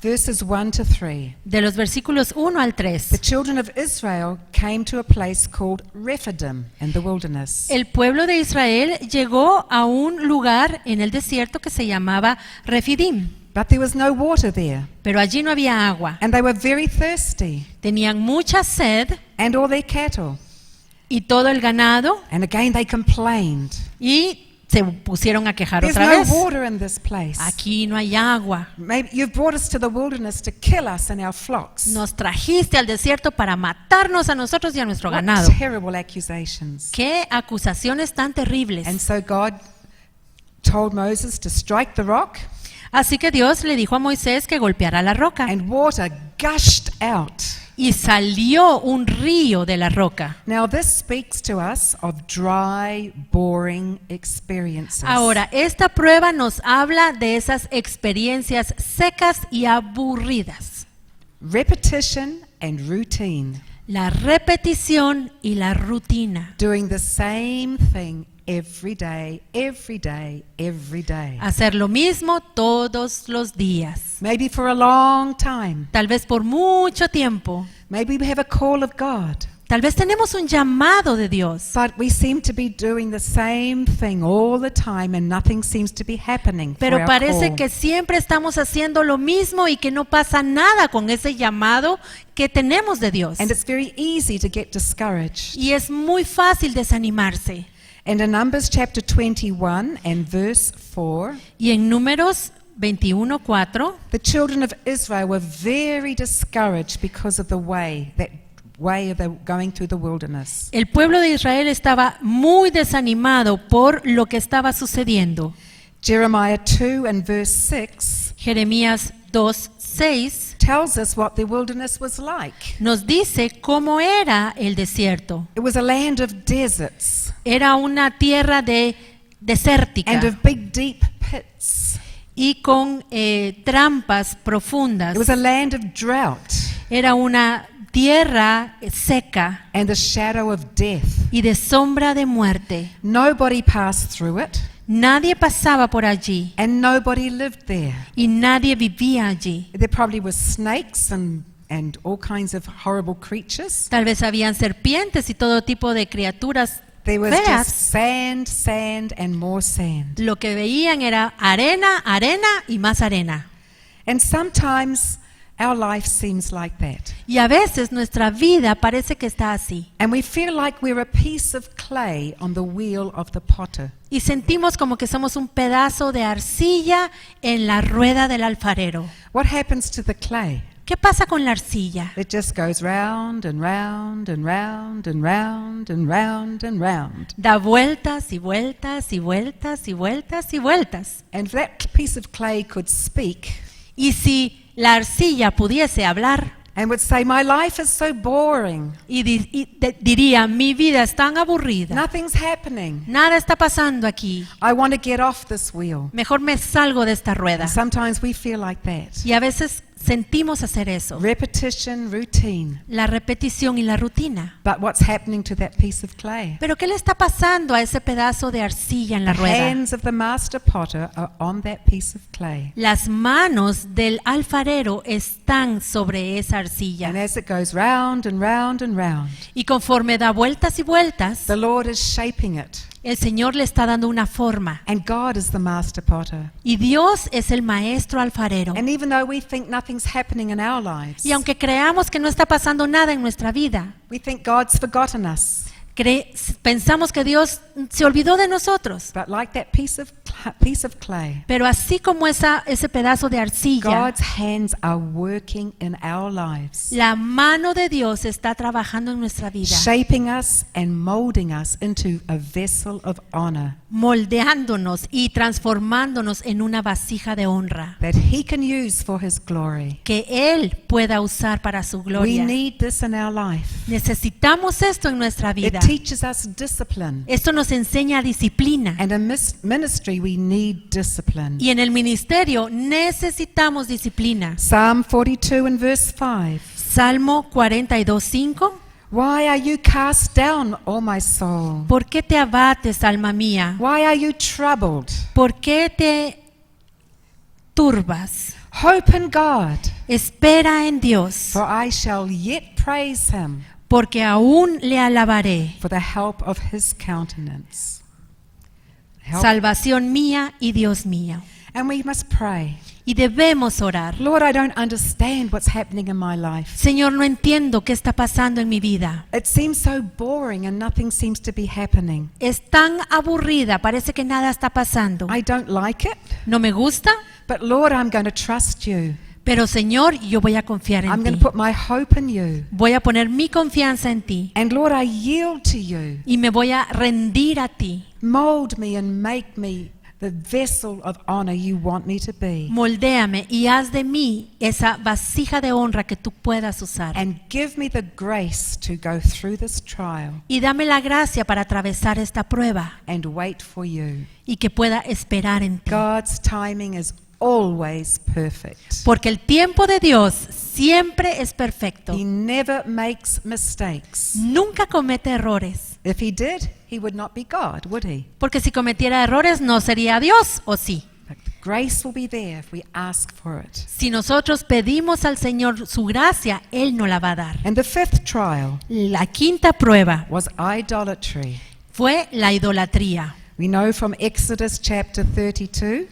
verses 1 to 3. de los versículos 1 al The 3. children of Israel came to a place called Rephidim in the wilderness. El pueblo de Israel llegó a un lugar en el desierto que se llamaba Refidim, But there was no water there, pero allí no había agua. and they were very thirsty, Tenían mucha sed and all their cattle. y todo el ganado, And again they complained. y se pusieron a quejar There's otra no vez. water in this place. Aquí no hay agua. Maybe you've brought us to the wilderness to kill us and our flocks. Nos trajiste al desierto para matarnos a nosotros y a nuestro What ganado. terrible accusations. Qué acusaciones tan terribles. And so God told Moses to strike the rock, Así que Dios le dijo a Moisés que golpeara la roca and water gushed out. y salió un río de la roca. Now this speaks to us of dry, boring experiences. Ahora, esta prueba nos habla de esas experiencias secas y aburridas. Repetition and routine. La repetición y la rutina. Doing the same thing every day, every day, every day. Hacer lo mismo todos los días. Maybe for a long time. Tal vez por mucho tiempo. Maybe we have a call of God. Tal vez tenemos un llamado de Dios. But we seem to be doing the same thing all the time and nothing seems to be happening for Pero our parece call. que siempre estamos haciendo lo mismo y que no pasa nada con ese llamado que tenemos de Dios. And it's very easy to get discouraged. Y es muy fácil desanimarse. And in Numbers chapter 21 and verse 4, Y en Números 21:4, the children of Israel were very discouraged because of the way of the going through the wilderness. el pueblo de Israel estaba muy desanimado por lo que estaba sucediendo. Jeremiah 2 and verse 6 Jeremías 2:6 tells us what the wilderness was like. nos dice cómo era el desierto. It was a land of deserts Era una tierra desértica and of big deep pits. y con trampas profundas. It was a land of drought Era una tierra seca and the shadow of death. y de sombra de muerte. Nobody passed through it Nadie pasaba por allí and nobody lived there. y nadie vivía allí. There probably were snakes and all kinds of horrible creatures. Tal vez habían serpientes y todo tipo de criaturas There was just feas. sand, sand, and more sand. Lo que veían era arena, arena y más arena. And sometimes our life seems like that. Y a veces nuestra vida parece que está así. And we feel like we're a piece of clay on the wheel of the potter. Y sentimos como que somos un pedazo de arcilla en la rueda del alfarero. What happens to the clay? ¿Qué pasa con la arcilla? It just goes round and round and round and round and round and round. Da vueltas y vueltas y vueltas y vueltas y vueltas. And if that piece of clay could speak Y si la arcilla pudiese hablar and would say, "My life is so boring. y diría, mi vida es tan aburrida, Nothing's happening. nada está pasando aquí, I want to get off this wheel." mejor me salgo de esta rueda. And sometimes we feel like that. Y a veces sentimos hacer eso, Repetition, routine. la repetición y la rutina. But what's happening to that piece of clay? Pero ¿qué le está pasando a ese pedazo de arcilla en la The rueda? hands of the master potter are on that piece of clay. Las manos del alfarero están sobre esa arcilla. And as it goes round and round and round, Y conforme da vueltas y vueltas, the Lord is shaping it. el Señor le está dando una forma. And God is the master potter. Y Dios es el maestro alfarero. And even though we think nothing's happening in our lives, Y aunque creamos que no está pasando nada en nuestra vida, we think God's forgotten us. pensamos que Dios se olvidó de nosotros. But like that piece of clay, Pero así como ese pedazo de arcilla, God's hands are working in our lives, la mano de Dios está trabajando en nuestra vida, shaping us and molding us into a vessel of honor moldeándonos y transformándonos en una vasija de honra that He can use for His glory. que Él pueda usar para su We gloria. need this in our life. Necesitamos esto en nuestra It vida. teaches us discipline. Esto nos enseña disciplina. And in ministry, we need discipline. Y en el ministerio necesitamos disciplina. Psalm 42 and verse 5. Salmo 42:5. Why are you cast down, O my soul? ¿Por qué te abates, alma mía? Why are you troubled? ¿Por qué te turbas? Hope in God, Espera en Dios, for I shall yet praise Him porque aún le alabaré. for the help of His countenance. Help. Salvación mía y Dios mío. And we must pray. Y debemos orar. Lord, I don't understand what's happening in my life. Señor, no entiendo qué está pasando en mi vida. It seems so boring and nothing seems to be happening. Es tan aburrida, parece que nada está pasando. I don't like it, No me gusta, but Lord, I'm going to trust you. pero Señor, yo voy a confiar I'm en going ti. to put my hope in you. Voy a poner mi confianza en ti And Lord, I yield to you. y me voy a rendir a ti. Mold me and make me the vessel of honor you want me to be. Moldéame y haz de mí esa vasija de honra que tú puedas usar. And give me the grace to go through this trial Y dame la gracia para atravesar esta prueba and wait for you. y que pueda esperar en ti. God's timing is always perfect. Porque el tiempo de Dios siempre es perfecto. He never makes mistakes. Nunca comete errores. If he did, he would not be God, would he? Porque si cometiera errores no sería Dios, ¿o sí? But the grace will be there if we ask for it. Si nosotros pedimos al Señor su gracia, Él nos la va a dar. And the fifth trial La quinta prueba was idolatry. fue la idolatría. We know from Exodus chapter 32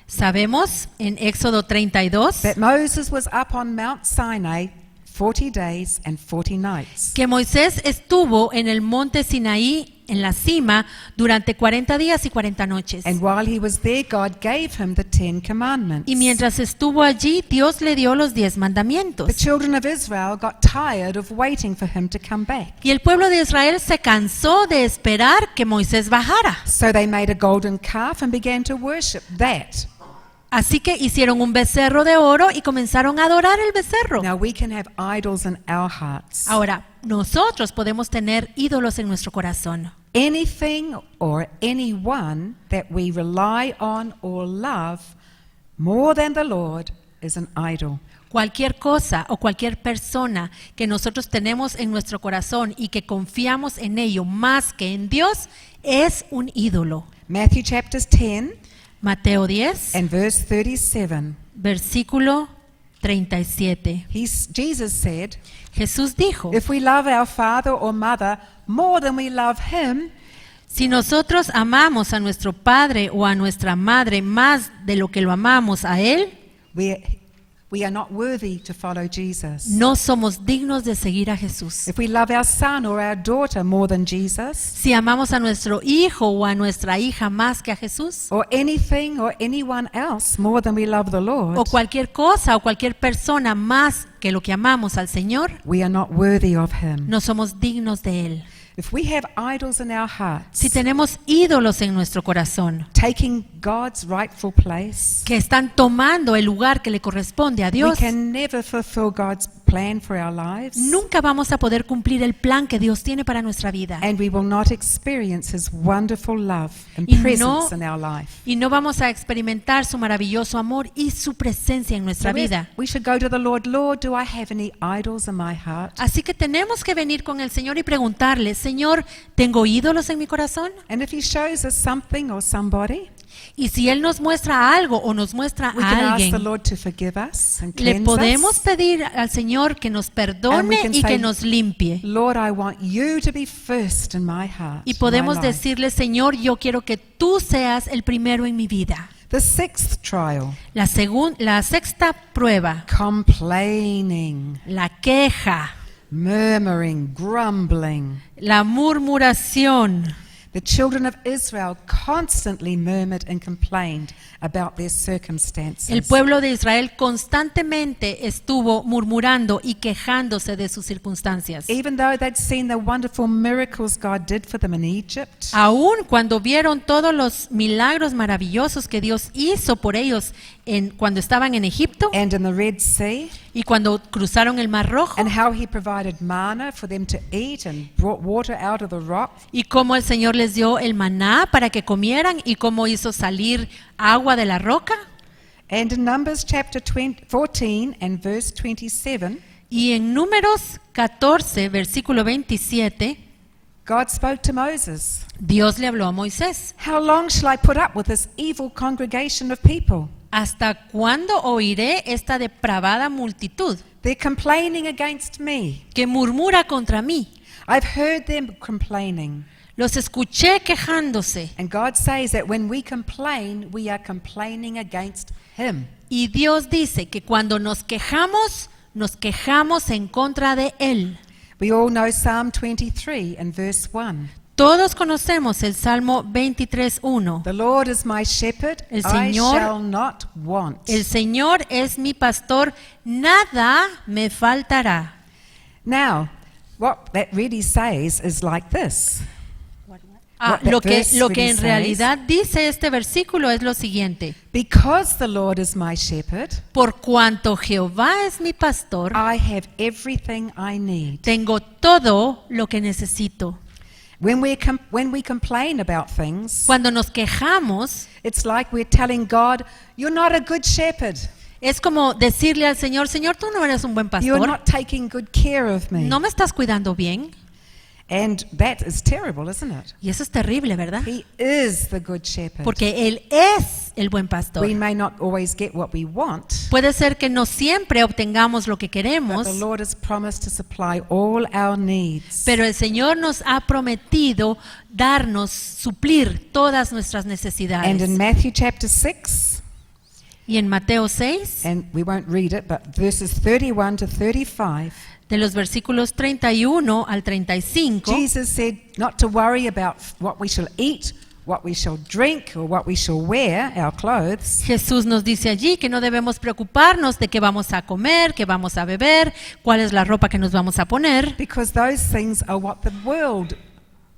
Sabemos en Éxodo 32 that Moses was up on Mount Sinai 40 days and 40 nights. que Moisés estuvo en el monte Sinaí en la cima durante 40 días y 40 noches. And while he was there, God gave him the 10 commandments. Y mientras estuvo allí, Dios le dio los 10 The mandamientos. children of Israel got tired of waiting for him to come back. Y el pueblo de Israel se cansó de esperar que Moisés bajara. So they made a golden calf and began to worship that. Así que hicieron un becerro de oro y comenzaron a adorar el becerro. Now we can have idols in our hearts. Ahora, nosotros podemos tener ídolos en nuestro corazón. Anything or anyone that we rely on or love more than the Lord is an idol. Cualquier cosa o cualquier persona que nosotros tenemos en nuestro corazón y que confiamos en ello más que en Dios es un ídolo. Matthew chapters 10 Mateo 10, and verse 37. versículo 37. Jesus said, Jesús dijo, if we love our father or mother more than we love him, si nosotros amamos a nuestro padre o a nuestra madre más de lo que lo amamos a él, we are not worthy to follow Jesus. no somos dignos de seguir a Jesús. If we love our son or our daughter more than Jesus, Si amamos a nuestro hijo o a nuestra hija más que a Jesús, or anything or anyone else more than we love the Lord, o cualquier cosa o cualquier persona más que lo que amamos al Señor, we are not worthy of him. no somos dignos de Él. If we have idols in our hearts, Si tenemos ídolos en nuestro corazón taking God's rightful place, que están tomando el lugar que le corresponde a we Dios, can never fulfill God's plan for our lives, nunca vamos a poder cumplir el plan que Dios tiene para nuestra vida. and we will not experience his wonderful love and Y presence in our life. Y no vamos a experimentar su maravilloso amor y su presencia en nuestra So vida. we should go to the Lord, Lord, do I have any idols in my heart? Así que tenemos que venir con el Señor y preguntarle, Señor, ¿tengo ídolos en mi corazón? And if he shows us something or somebody, Y si Él nos muestra algo o nos muestra we a can ask the alguien, Lord to forgive us and le cleanse podemos us. pedir al Señor que nos And we perdone can y say, que nos limpie. Lord, I want you to be first in my heart. Y podemos my life. decirle, Señor, yo quiero que tú seas el primero en mi vida. The sixth trial, La sexta prueba, complaining, la queja, murmuring, grumbling. la murmuración. The children of Israel constantly murmured and complained about their circumstances. El pueblo de Israel constantemente estuvo murmurando y quejándose de sus circunstancias. Even though they'd seen the wonderful miracles God did for them in Egypt, Aún cuando vieron todos los milagros maravillosos que Dios hizo por ellos cuando estaban en Egipto and in the Red Sea, y cuando cruzaron el Mar Rojo, and how he provided manna for them to eat and brought water out of the rock, y cómo el Señor les dio el maná para que comieran y cómo hizo salir agua de la roca. and in Numbers chapter 14 and verse 27, Y en Números 14, versículo 27, God spoke to Moses. Dios le habló a Moisés. How long shall I put up with this evil congregation of people? ¿Hasta cuándo oiré esta depravada multitud They're complaining against me. que murmura contra mí? I've heard them complaining. Los escuché quejándose. And God says that when we complain, we are complaining against him. Y Dios dice que cuando nos quejamos en contra de Él. We all know Psalm 23 and verse 1. Todos conocemos el Salmo 23:1. The Lord is my shepherd, El I Señor- shall not want. El Señor es mi pastor, nada me faltará. Now, what that really says is like this. What that Lo que verse really en says. realidad dice este versículo es lo siguiente. Because the Lord is my shepherd, Por cuanto Jehová es mi pastor, I have everything I need. tengo todo lo que necesito. When we complain about things, Cuando nos quejamos, it's like we're telling God, you're not a good shepherd. es como decirle al Señor, Señor, tú no eres un buen You're pastor, not taking good care of me. no me estás cuidando bien. And that is terrible, isn't it? Y eso es terrible, ¿verdad? He is the good shepherd. Porque Él es el buen pastor. We may not always get what we want, Puede ser que no siempre obtengamos lo que but queremos, the Lord has promised to supply all our needs. pero el Señor nos ha prometido suplir todas nuestras And in necesidades. Matthew chapter 6, Y en Mateo 6, and we won't read it, but verses 31 to 35, de los versículos 31 al 35, Jesus said not to worry about what we shall eat, what we shall drink, or what we shall wear, our clothes. Jesús nos dice allí que no debemos preocuparnos de qué vamos a comer, qué vamos a beber, cuál es la ropa que nos vamos a poner, Because those things are what the world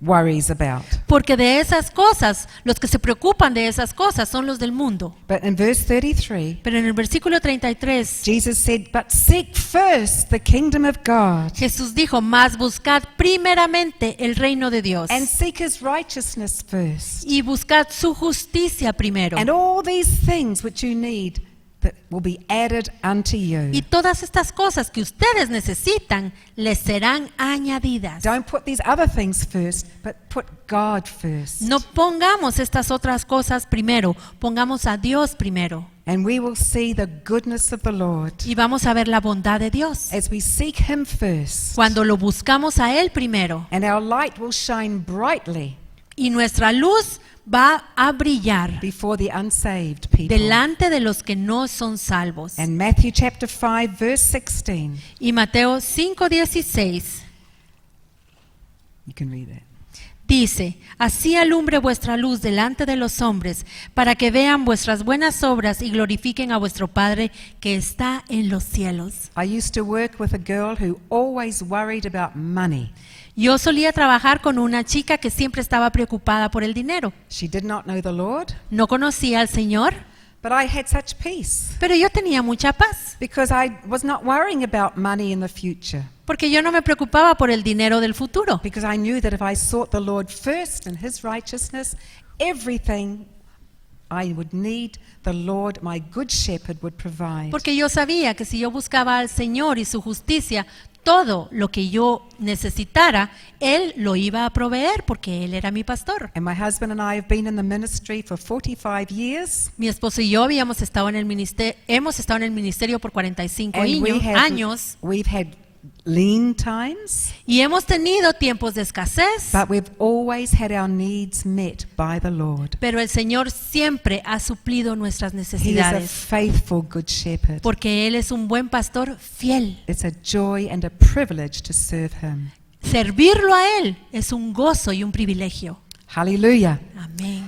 worries about. porque de esas cosas, los que se preocupan de esas cosas son los del mundo. But in verse 33, Pero en el versículo 33, Jesus said, "But seek first the kingdom of God, Jesús dijo, mas buscad primeramente el reino de Dios and seek his righteousness first. y buscad su justicia primero. And all these things which you need that will be added unto you." Y todas estas cosas que ustedes necesitan les serán añadidas. Don't put these other things first, but put God first. No pongamos estas otras cosas primero, pongamos a Dios primero. And we will see the goodness of the Lord Y vamos a ver la bondad de Dios. as we seek him first. Cuando lo buscamos a Él primero. And our light will shine brightly Y nuestra luz va a brillar before the unsaved people. delante de los que no son salvos. And Matthew chapter 5 verse 16. Y Mateo 5:16 You can read that. dice, así alumbre vuestra luz delante de los hombres, para que vean vuestras buenas obras y glorifiquen a vuestro Padre que está en los cielos. I used to work with a girl who always worried about money. Yo solía trabajar con una chica que siempre estaba preocupada por el dinero. She did not know the Lord, No conocía al Señor, but I had such peace pero yo tenía mucha paz, because I was not worrying about money in the future. porque yo no me preocupaba por el dinero del futuro. Because I knew that if I sought the Lord first and his righteousness, everything I would need, the Lord, my good shepherd, would provide. Porque yo sabía que si yo buscaba al Señor y su justicia, todo lo que yo necesitara, Él lo iba a proveer porque Él era mi pastor. And my husband and I have been in the ministry for 45 years. Mi esposo y yo hemos estado en el ministerio por 45 And años we've had lean times, y hemos tenido tiempos de escasez, but we've always had our needs met by the Lord. pero el Señor siempre ha suplido nuestras He is a necesidades faithful good shepherd. porque Él es un buen pastor fiel. It's a joy and a privilege to serve him. Servirlo a Él es un gozo y un privilegio. Hallelujah. Amén.